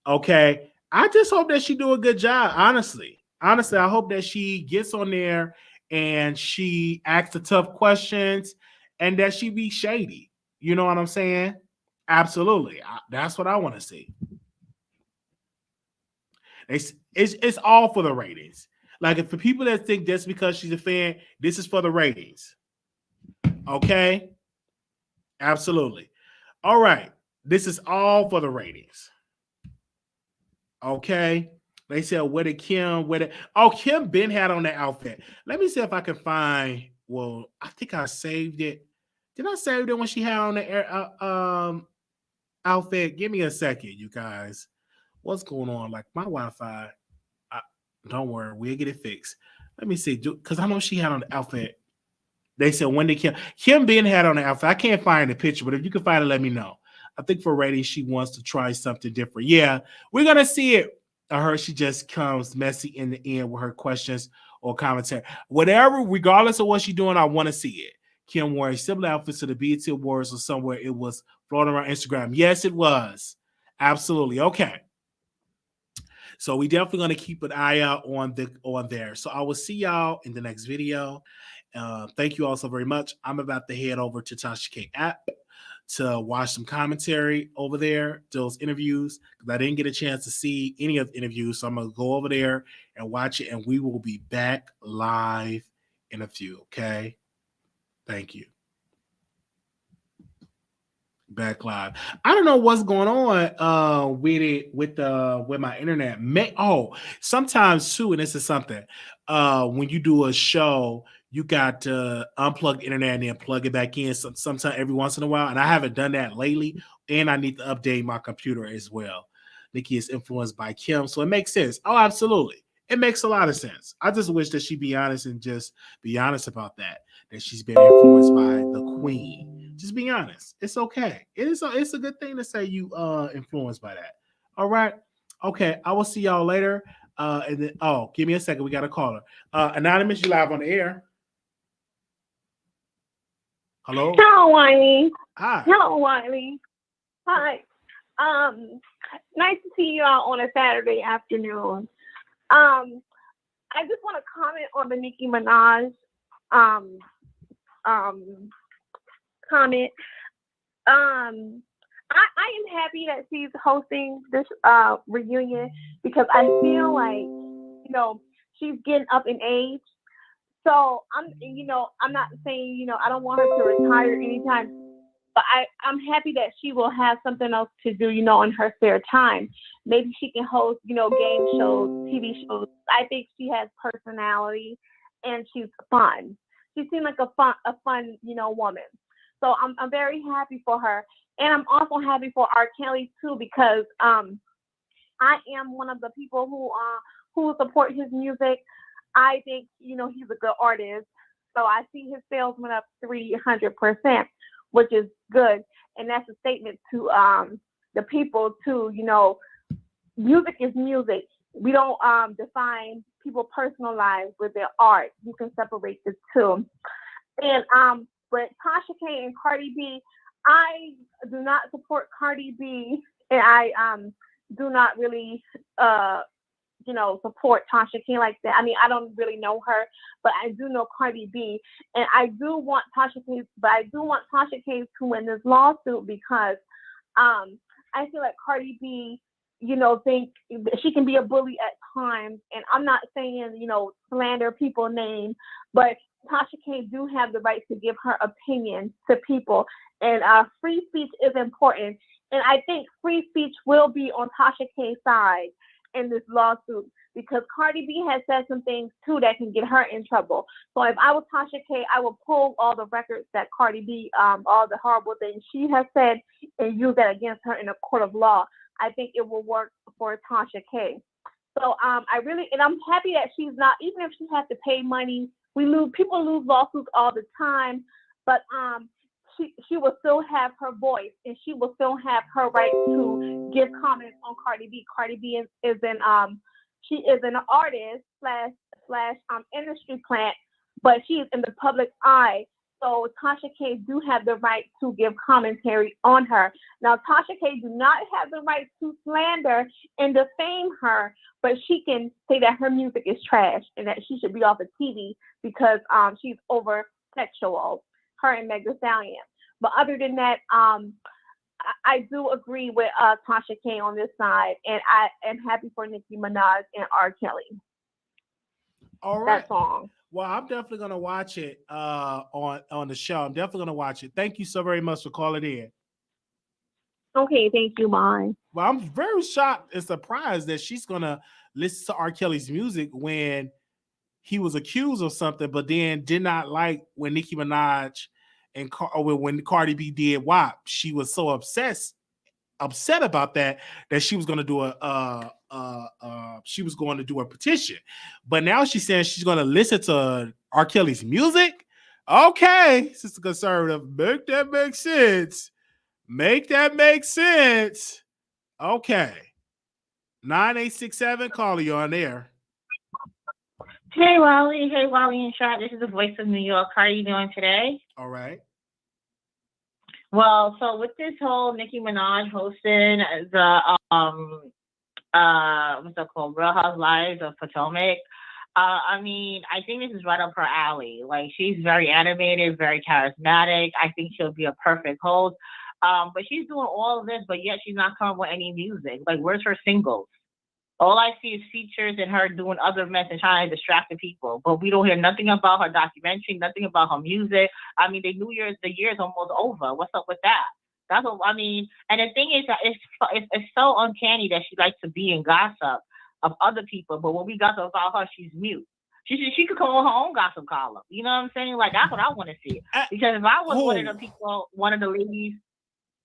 Okay, I just hope that she do a good job. Honestly, I hope that she gets on there and she asks the tough questions and that she be shady. You know what I'm saying? Absolutely, that's what I want to see. It's all for the ratings. Like, if for people that think that's because she's a fan, this is for the ratings. Okay? Absolutely. All right. This is all for the ratings. Okay? They said, where did Kim, Kim Ben had on that outfit. Let me see if I can find, well, I think I saved it. Did I save it when she had on the outfit? Give me a second, you guys. What's going on? Like, my Wi-Fi, don't worry, we'll get it fixed. Let me see, because I know she had on the outfit. They said, when did Kim Ben had on the outfit? I can't find the picture, but if you can find it, let me know. I think for ratings, she wants to try something different. Yeah, we're going to see it. I heard she just comes messy in the end with her questions or commentary. Whatever, regardless of what she's doing, I want to see it. Kim wore a similar outfit to the BET Awards or somewhere. It was floating around Instagram. Yes, it was. Absolutely. Okay. So we definitely going to keep an eye out on there. So I will see y'all in the next video. Thank you all so very much. I'm about to head over to Tasha K app to watch some commentary over there, those interviews, because I didn't get a chance to see any of the interviews. So I'm going to go over there and watch it, and we will be back live in a few. Okay. Thank you. Back live. I don't know what's going on with my internet. Sometimes too, and this is something. When you do a show, you got to unplug the internet and then plug it back in sometime every once in a while. And I haven't done that lately. And I need to update my computer as well. Nicki is influenced by Kim, so it makes sense. Oh, absolutely. It makes a lot of sense. I just wish that she'd be honest and just be honest about that she's been influenced by the queen. Just be honest. It's okay. It's a good thing to say you influenced by that. All right. Okay. I will see y'all later. And then give me a second. We got a caller. Anonymous, you live on the air. Hello. Hello, Wiley. Hi. Hello, Wiley. Hi. Nice to see you all on a Saturday afternoon. I just want to comment on the Nicki Minaj comment. I am happy that she's hosting this reunion because I feel like she's getting up in age. So I'm not saying I don't want her to retire anytime, but I'm happy that she will have something else to do in her spare time. Maybe she can host game shows, TV shows. I think she has personality and she's fun. She seems like a fun woman. So I'm very happy for her, and I'm also happy for R. Kelly too because I am one of the people who support his music. I think he's a good artist, so I see his sales went up 300%, which is good, and that's a statement to the people too. Music is music. We don't define people's personal lives with their art. You can separate the two. And but Tasha K and Cardi B, I do not support Cardi B, and I do not really support Tasha K like that. I mean, I don't really know her, but I do know Cardi B, and I do want Tasha K to win this lawsuit because I feel like Cardi B, think she can be a bully at times, and I'm not saying slander people's name, but Tasha K do have the right to give her opinion to people, and free speech is important, and I think free speech will be on Tasha K's side in this lawsuit because Cardi B has said some things too that can get her in trouble. So if I was Tasha K, I would pull all the records that Cardi B, all the horrible things she has said, and use that against her in a court of law. I think it will work for Tasha K. So I'm happy that she's not, even if she has to pay money, people lose lawsuits all the time, but she will still have her voice and she will still have her right to give comments on Cardi B. Cardi B is she is an artist slash industry plant, but she is in the public eye. So Tasha K do have the right to give commentary on her. Now Tasha K do not have the right to slander and defame her, but she can say that her music is trash and that she should be off of TV because she's over sexual, her and Meg Thee Stallion. But other than that, I do agree with Tasha K on this side, and I am happy for Nicki Minaj and R. Kelly. All right. That song. Well, I'm definitely gonna watch it on the show. I'm definitely gonna watch it. Thank you so very much for calling in. Okay, thank you, bye. Well, I'm very shocked and surprised that she's gonna listen to R. Kelly's music when he was accused of something, but then did not like when Nicki Minaj and when Cardi B did WAP. She was so upset about that she was going to do a petition. But now she's saying she's going to listen to R. Kelly's music. Okay, sister conservative, make that make sense. Make that make sense. Okay. 9867, call you on there. Hey, Wiley and Shot. This is the voice of New York. How are you doing today? All right. Well, so with this whole Nicki Minaj hosting the what's that called, Real Housewives of Potomac, I mean, I think this is right up her alley. Like, she's very animated, very charismatic. I think she'll be a perfect host. But she's doing all of this, but yet she's not coming with any music. Like, where's her singles? All I see is features and her doing other mess and trying to distract the people. But we don't hear nothing about her documentary, nothing about her music. I mean, the year's almost over. What's up with that? That's what I mean. And the thing is that it's so uncanny that she likes to be in gossip of other people. But when we gossip about her, she's mute. She could call her own gossip column. You know what I'm saying? Like that's what I want to see. Because if I was one of the ladies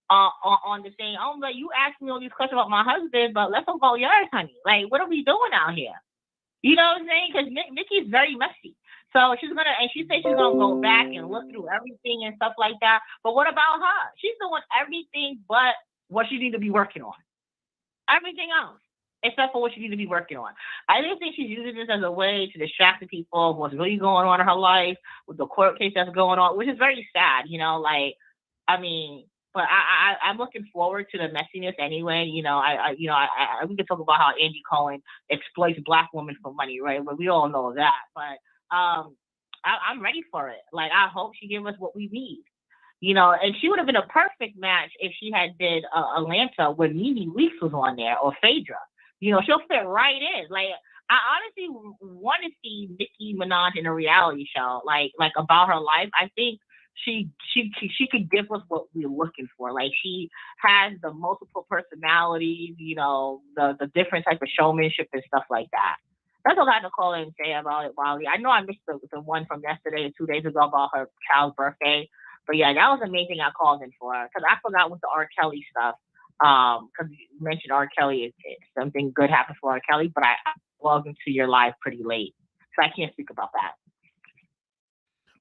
on the thing, I'm like, you asked me all these questions about my husband, but let's talk about yours, honey. Like, what are we doing out here? You know what I'm saying? Because Nicki's very messy. So she said she's gonna go back and look through everything and stuff like that. But what about her? She's doing everything but what she needs to be working on. Everything else, except for what she needs to be working on. I just think she's using this as a way to distract the people of what's really going on in her life with the court case that's going on, which is very sad. You know, like, I mean, but I'm looking forward to the messiness anyway. You know, we could talk about how Andy Cohen exploits Black women for money, right? But we all know that. But I'm ready for it. Like, I hope she gives us what we need. You know, and she would have been a perfect match if she had did Atlanta when Nene Leakes was on there, or Phaedra. You know, she'll fit right in. Like, I honestly want to see Nicki Minaj in a reality show, like about her life. I think she could give us what we're looking for. Like, she has the multiple personalities, you know, the different type of showmanship and stuff like that. That's all I had to call in and say about it, Wiley. I know I missed the one from yesterday and 2 days ago about her child's birthday. But yeah, that was the main thing I called in for, because I forgot with the R. Kelly stuff. Because you mentioned R. Kelly, something good happened for R. Kelly, but I logged into your live pretty late, so I can't speak about that.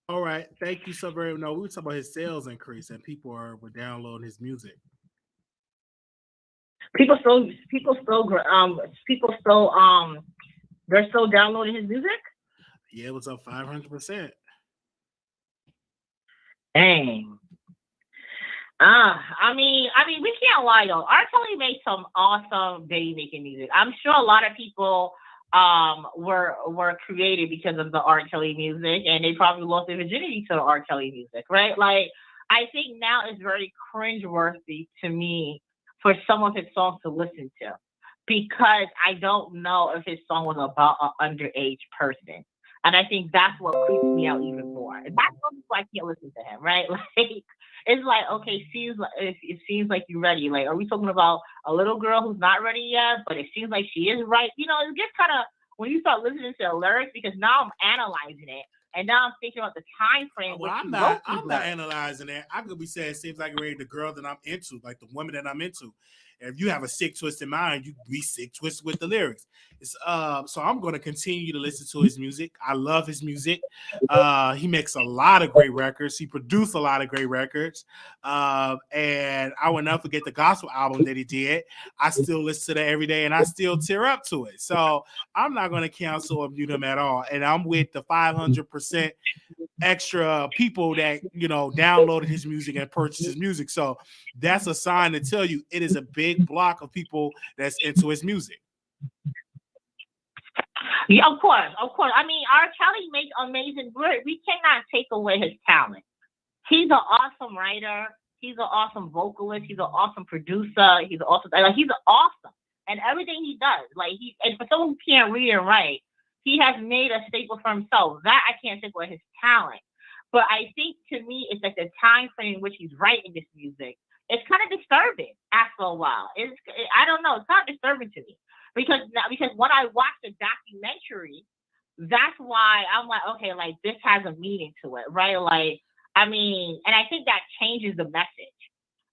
All right, thank you so very much. No, we were talking about his sales increase, and people were downloading his music. They're still downloading his music. Yeah, it was up 500%. Dang. I mean, we can't lie though. R. Kelly made some awesome baby making music. I'm sure a lot of people were created because of the R. Kelly music, and they probably lost their virginity to the R. Kelly music, right? Like, I think now it's very cringeworthy to me for some of his songs to listen to, because I don't know if his song was about an underage person. And I think that's what creeps me out even more. And that's why I can't listen to him, right? Like, it's like, okay, it seems like you're ready. Like, are we talking about a little girl who's not ready yet, but it seems like she is right? You know, it gets kind of, when you start listening to the lyrics, because now I'm analyzing it, and now I'm thinking about the time frame. Well, I'm not analyzing it. I could be saying it seems like the girl that I'm into, like the woman that I'm into. If you have a sick, twisted mind, you be sick, twisted with the lyrics. So I'm going to continue to listen to his music. I love his music. He makes a lot of great records. He produced a lot of great records. And I will never forget the gospel album that he did. I still listen to that every day, and I still tear up to it. So I'm not going to cancel or mute him at all. And I'm with the 500% extra people that, you know, downloaded his music and purchased his music. So that's a sign to tell you it is a big block of people that's into his music. Yeah, of course. I mean, R. Kelly makes amazing work. We cannot take away his talent. He's an awesome writer. He's an awesome vocalist. He's an awesome producer. He's awesome, and everything he does. Like, and for someone who can't read and write, he has made a staple for himself. That I can't take away his talent. But I think, to me, it's like the time frame in which he's writing this music. It's kind of disturbing after a while. I don't know. It's kind of disturbing to me. Because when I watch the documentary, that's why I'm like, okay, like, this has a meaning to it, right? Like, I mean, and I think that changes the message.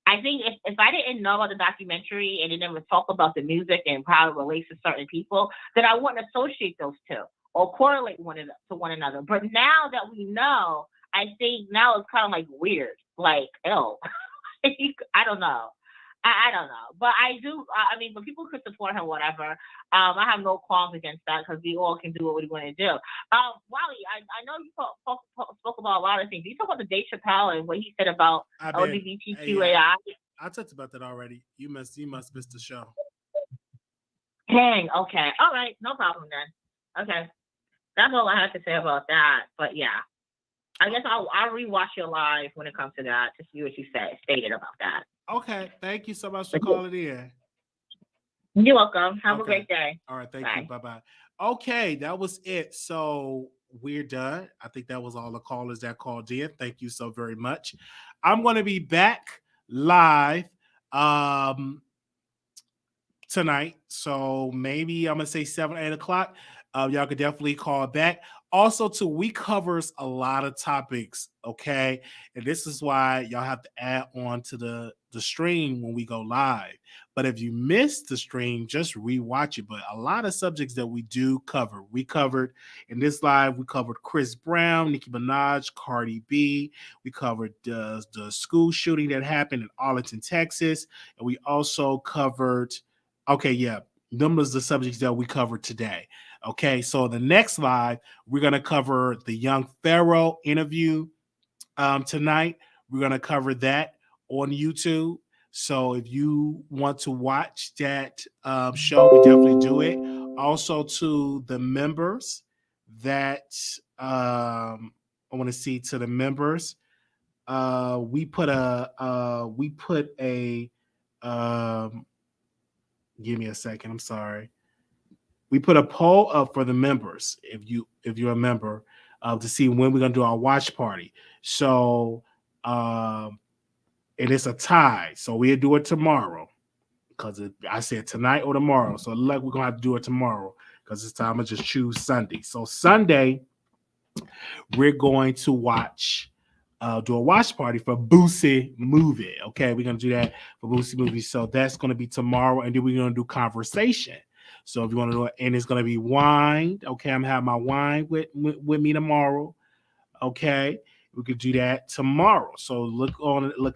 I think if I didn't know about the documentary and it never talk about the music and how it relates to certain people, then I wouldn't associate those two or correlate to one another. But now that we know, I think now it's kind of like weird, like, ew. I don't know. I don't know, but I do. I mean, but people could support him, whatever. I have no qualms against that, because we all can do what we want to do. Wally, I know you spoke about a lot of things. You talk about the Dave Chappelle and what he said about LGBTQAI. I talked about that already. You must miss the show. Dang. Okay. All right. No problem then. Okay. That's all I have to say about that. But yeah, I guess I'll rewatch your live when it comes to that to see what you stated about that. Okay. Thank you so much for calling in. You're welcome. Have a great day. All right. Thank you. Bye-bye. Okay. That was it. So we're done. I think that was all the callers that called in. Thank you so very much. I'm going to be back live tonight. So maybe I'm going to say 7, 8 o'clock. Y'all could definitely call back. Also, too, we covers a lot of topics, okay? And this is why y'all have to add on to the stream when we go live. But if you missed the stream, just rewatch it. But a lot of subjects that we do cover. We covered in this live, we covered Chris Brown, Nicki Minaj, Cardi B. We covered the school shooting that happened in Arlington, Texas. And we also covered, okay, yeah, them was the subjects that we covered today. Okay, so the next live, we're going to cover the Young Pharaoh interview tonight. We're going to cover that on YouTube. So if you want to watch that show, we definitely do it. Also to the members that I want to see to the members. We put a give me a second. I'm sorry. We put a poll up for the members if you're a member to see when we're gonna do our watch party. So and it's a tie. So we'll do it tomorrow because I said tonight or tomorrow. So like we're gonna have to do it tomorrow because this time I just choose Sunday. So Sunday we're going to watch. Do a watch party for Boosie movie. Okay, we're gonna do that for Boosie movie. So that's gonna be tomorrow, and then we're gonna do conversation. So if you want to do it, and it's gonna be wine. Okay, I'm having my wine with me tomorrow. Okay, we could do that tomorrow. So look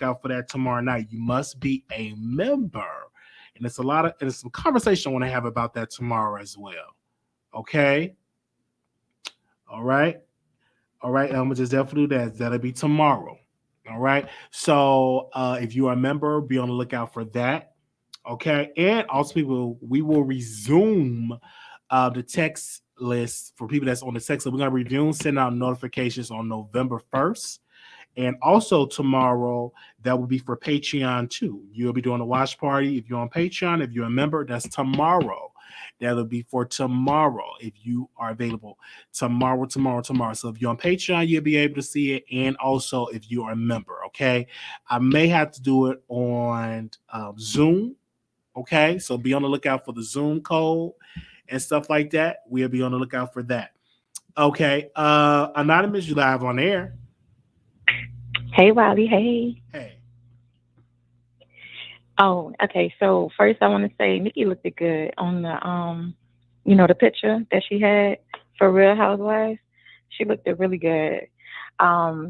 out for that tomorrow night. You must be a member, and it's some conversation I want to have about that tomorrow as well. Okay, all right. All right, I'm gonna just definitely do that. That'll be tomorrow. All right. So if you are a member, be on the lookout for that. Okay, and also we will resume the text list for people that's on the text. So we're gonna resume send out notifications on November 1st. And also tomorrow, that will be for Patreon too. You'll be doing a watch party. If you're on Patreon, if you're a member, that's tomorrow. That'll be for tomorrow if you are available. Tomorrow. So if you're on Patreon, you'll be able to see it. And also if you are a member, okay? I may have to do it on Zoom, okay? So be on the lookout for the Zoom code and stuff like that. We'll be on the lookout for that. Okay. Anonymous, you live on air. Hey, Wiley. Hey. Hey. Oh, okay. So first, I want to say Nicki looked good on the the picture that she had for Real Housewives. She looked really good.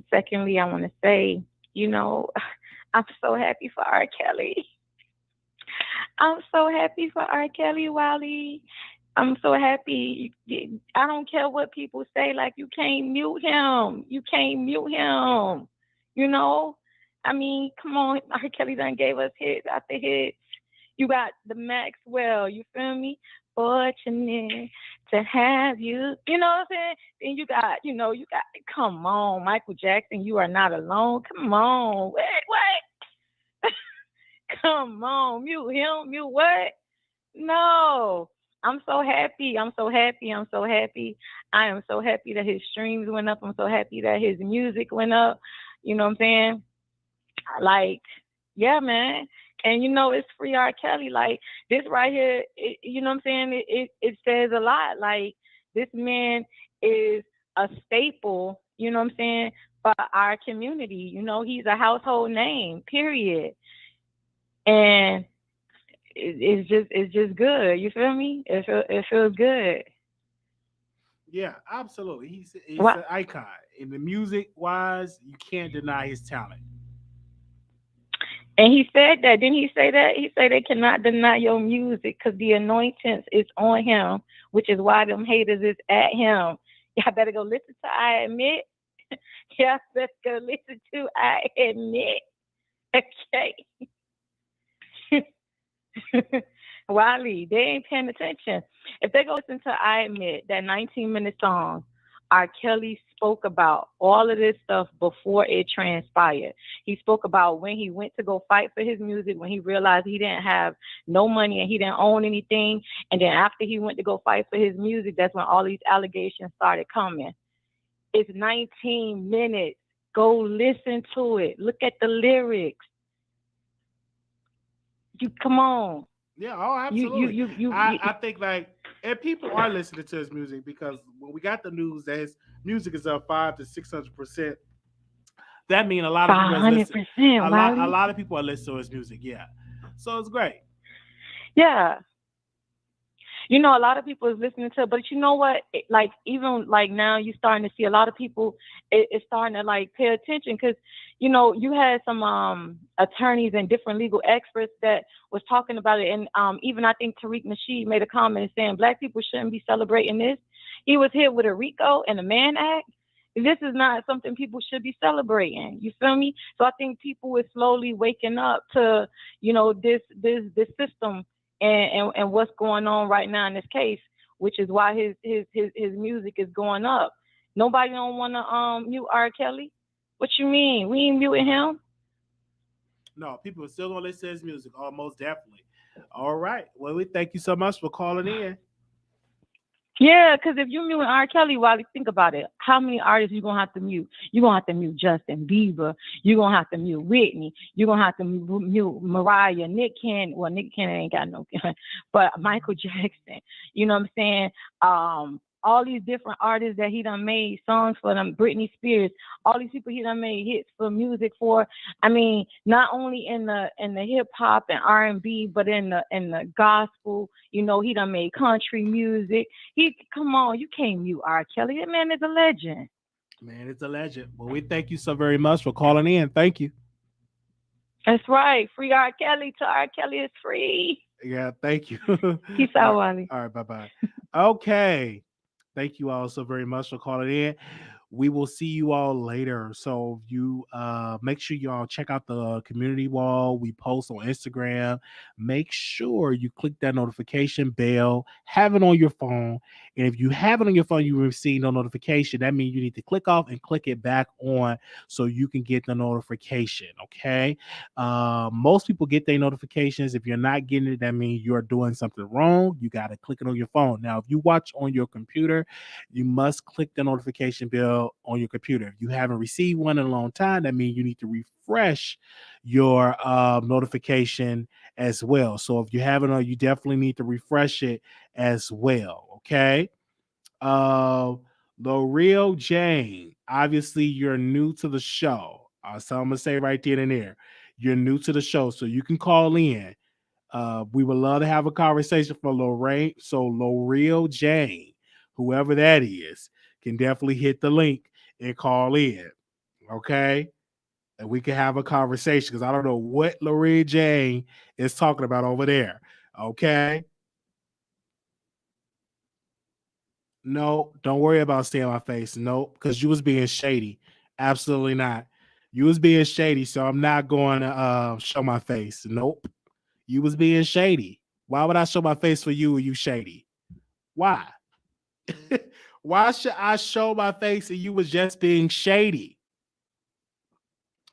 Secondly, I want to say, I'm so happy for R. Kelly. I'm so happy for R. Kelly, Wiley. I'm so happy. I don't care what people say. Like, you can't mute him. I mean, come on. R. Kelly done gave us hits after hits. You got the Maxwell. You feel me? Fortunate to have you. You know what I'm saying? Then you got, come on, Michael Jackson. You are not alone. Come on. What? Come on. Mute him. Mute what? No. I'm so happy. I am so happy that his streams went up. I'm so happy that his music went up. You know what I'm saying? Like, yeah, man. And it's free R. Kelly. Like, this right here, you know what I'm saying? It says a lot. Like, this man is a staple, you know what I'm saying, for our community. He's a household name, period. And it's just good. You feel me? It feels good. Yeah, absolutely. He's an icon. In the music wise, you can't deny his talent. And he said that. Didn't he say that? He said they cannot deny your music because the anointing is on him, which is why them haters is at him. Y'all better go listen to I Admit. Y'all better go listen to I Admit. Okay. Wiley, they ain't paying attention. If they go listen to I Admit, that 19-minute song, R. Kelly spoke about all of this stuff before it transpired. He spoke about when he went to go fight for his music, when he realized he didn't have no money and he didn't own anything. And then after he went to go fight for his music, that's when all these allegations started coming. It's 19 minutes. Go listen to it. Look at the lyrics. Come on. Yeah, oh, absolutely. I think like And people are listening to his music because when we got the news that his music is up 500 to 600%, that means a lot of people is listening. 500%, A Wiley. lot of people are listening to his music. Yeah, so it's great. Yeah. You know, a lot of people is listening to, but you know what? Like even like now, you're starting to see a lot of people is starting to like pay attention because, you know, you had some attorneys and different legal experts that was talking about it, and even I think Tariq Nasheed made a comment saying Black people shouldn't be celebrating this. He was hit with a RICO and a Mann Act. This is not something people should be celebrating. You feel me? So I think people is slowly waking up to, you know, this system and what's going on right now in this case, which is why his music is going up. Nobody don't want to mute R. Kelly. What you mean? We ain't muting him. No, people are still gonna listen to his music. Almost definitely. All right. Well, we thank you so much for calling in. Yeah, because if you mute R. Kelly, Wally, think about it. How many artists you gonna have to mute? You gonna have to mute Justin Bieber. You gonna have to mute Whitney. You gonna have to mute Mariah, Nick Cannon. Well, Nick Cannon ain't got no, but Michael Jackson. You know what I'm saying? All these different artists that he done made songs for them, Britney Spears, all these people he done made hits for music for. I mean, not only in the hip hop and R&B, but in the gospel. You know, he done made country music. Come on, you can't mute R. Kelly. That man is a legend. Man, it's a legend. Well, we thank you so very much for calling in. Thank you. That's right. Free R. Kelly. To R. Kelly is free. Yeah, thank you. Peace out, Wally. All right, bye-bye. Okay. Thank you all so very much for calling in. We will see you all later. So you make sure y'all check out the community wall. We post on Instagram. Make sure you click that notification bell, have it on your phone. And if you have it on your phone, you receive no notification. That means you need to click off and click it back on so you can get the notification. Okay. Most people get their notifications. If you're not getting it, that means you're doing something wrong. You got to click it on your phone. Now, if you watch on your computer, you must click the notification bell on your computer. If you haven't received one in a long time, that means you need to refresh your notification as well. So if you haven't, you definitely need to refresh it as well. Okay. L'Oreal Jane, obviously you're new to the show. So I'm gonna say right then and there, you're new to the show, so you can call in. We would love to have a conversation for Lorraine. So L'Oreal Jane, whoever that is, can definitely hit the link and call in. Okay. And we can have a conversation because I don't know what L'Oreal Jane is talking about over there. Okay. No, don't worry about staying on my face. Nope, because you was being shady. Absolutely not. You was being shady, so I'm not going to show my face. Nope. You was being shady. Why would I show my face for you and you shady? Why? Why should I show my face and you was just being shady?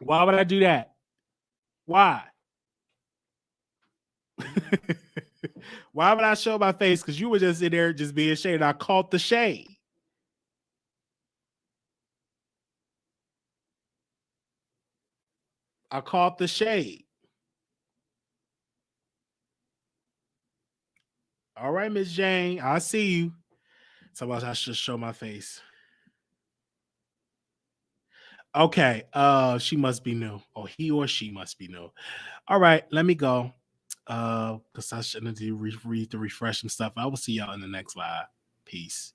Why would I do that? Why? Why would I show my face? Because you were just in there just being shady. I caught the shade. I caught the shade. All right, Miss Jane, I see you. Somebody I should show my face. Okay, she must be new. Or he or she must be new. All right, let me go. Because I shouldn't read to refresh some stuff. I will see y'all in the next live. Peace.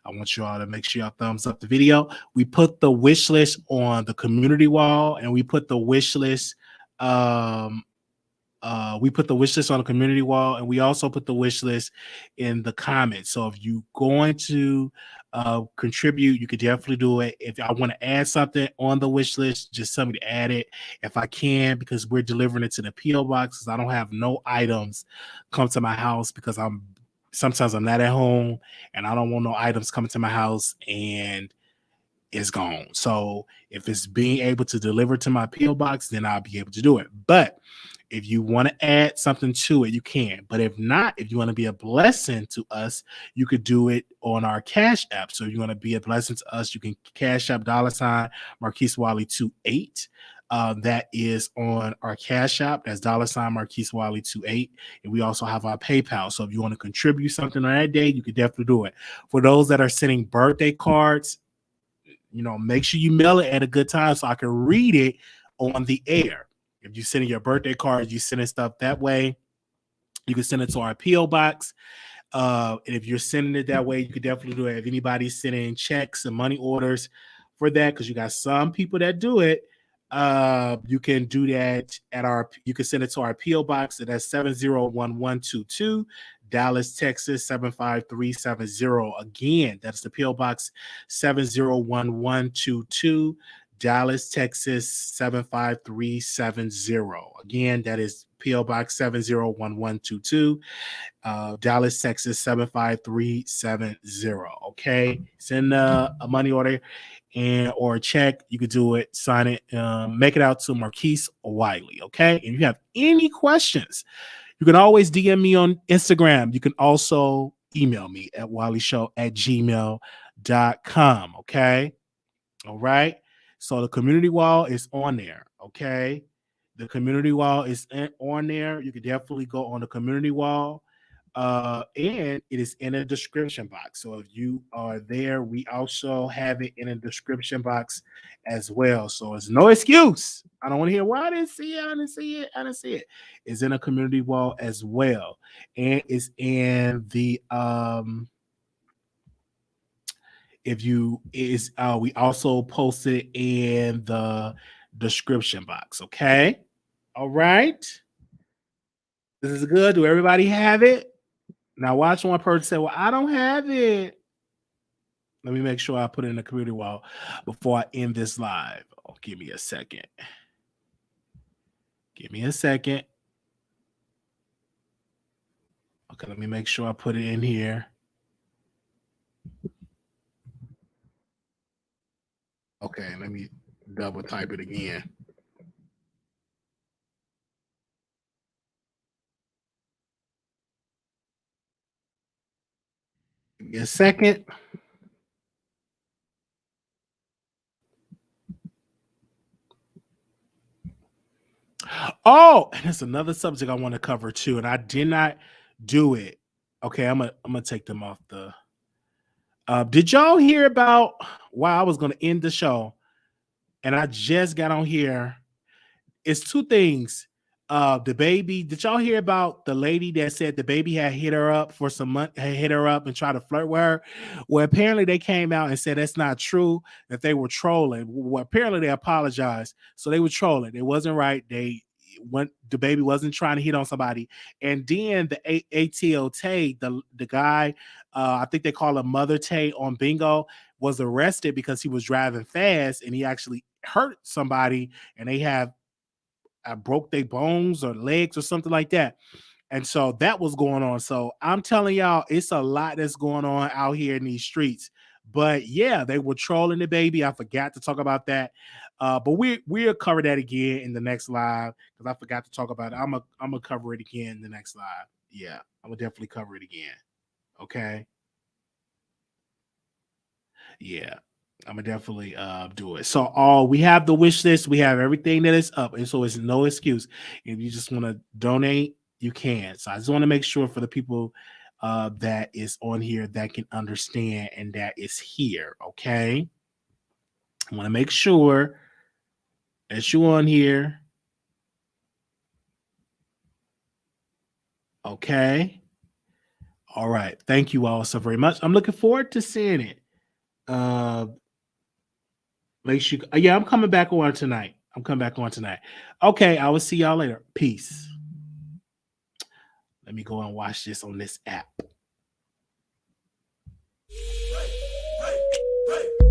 I want you all to make sure y'all thumbs up the video. We put the wish list on the community wall, and we put the wish list. We put the wish list on the community wall, and we also put the wish list in the comments. So if you're going to contribute, you could definitely do it. If I want to add something on the wish list, just tell me to add it if I can, because we're delivering it to the PO boxes. I don't have no items come to my house because sometimes I'm not at home, and I don't want no items coming to my house and it's gone. So if it's being able to deliver to my PO box, then I'll be able to do it. But if you want to add something to it, you can. But if not, if you want to be a blessing to us, you could do it on our Cash App. So if you want to be a blessing to us, you can Cash App $ Marquise Wiley 28. That is on our Cash App. That's $Marquise Wiley 28. And we also have our PayPal. So if you want to contribute something on that day, you can definitely do it. For those that are sending birthday cards, make sure you mail it at a good time so I can read it on the air. If you're sending your birthday cards, you sending stuff that way, you can send it to our P.O. box. And if you're sending it that way, you could definitely do it. If anybody's sending checks and money orders for that, because you got some people that do it, you can do that you can send it to our P.O. box. That's 701122, Dallas, Texas 75370. Again, that's the P.O. box 701122, Dallas, Texas 75370. Again, that is P.O. box 701122, Dallas, Texas 75370. Okay, send a money order or a check. You could do it, sign it, make it out to Marquise Wiley. Okay, and if you have any questions, you can always DM me on Instagram. You can also email me at wileyshow@gmail.com. Okay, all right. So the community wall is on there. Okay, the community wall is on there. You can definitely go on the community wall. And it is in a description box. So if you are there, we also have it in a description box as well. So it's no excuse. I don't want to hear, well, I didn't see it. It's in a community wall as well. And it's in the we also posted it in the description box. Okay. All right. This is good. Do everybody have it? Now watch one person say, well, I don't have it. Let me make sure I put it in the community wall before I end this live. Oh, give me a second. Okay, let me make sure I put it in here. Okay, let me double type it again. Give me a second. Oh, and there's another subject I want to cover too, and I did not do it. Okay, I'm gonna take them off the. Did y'all hear about why I was gonna end the show, and I just got on here? It's two things. DaBaby. Did y'all hear about the lady that said DaBaby had hit her up for some money, hit her up and tried to flirt with her? Well, apparently they came out and said that's not true, that they were trolling. Well, apparently they apologized. So they were trolling. It wasn't right. DaBaby wasn't trying to hit on somebody. And then the ATL Tay, the guy, I think they call him Mother Tay on Bingo, was arrested because he was driving fast and he actually hurt somebody, and they have broke their bones or legs or something like that. And so that was going on. So I'm telling y'all, it's a lot that's going on out here in these streets. But yeah, they were trolling DaBaby. I forgot to talk about that. But we'll cover that again in the next live, because I forgot to talk about it. I'm gonna cover it again in the next live. Yeah, I'm gonna definitely cover it again. Okay. Yeah. I'm gonna definitely do it. So we have the wish list, we have everything that is up, and so it's no excuse. If you just want to donate, you can. So I just want to make sure for the people that is on here that can understand and that is here. Okay, I want to make sure that you on here. Okay. All right. Thank you all so very much. I'm looking forward to seeing it. Make sure, yeah, I'm coming back on tonight. Okay, I will see y'all later. Peace. Let me go and watch this on this app. Hey, hey, hey.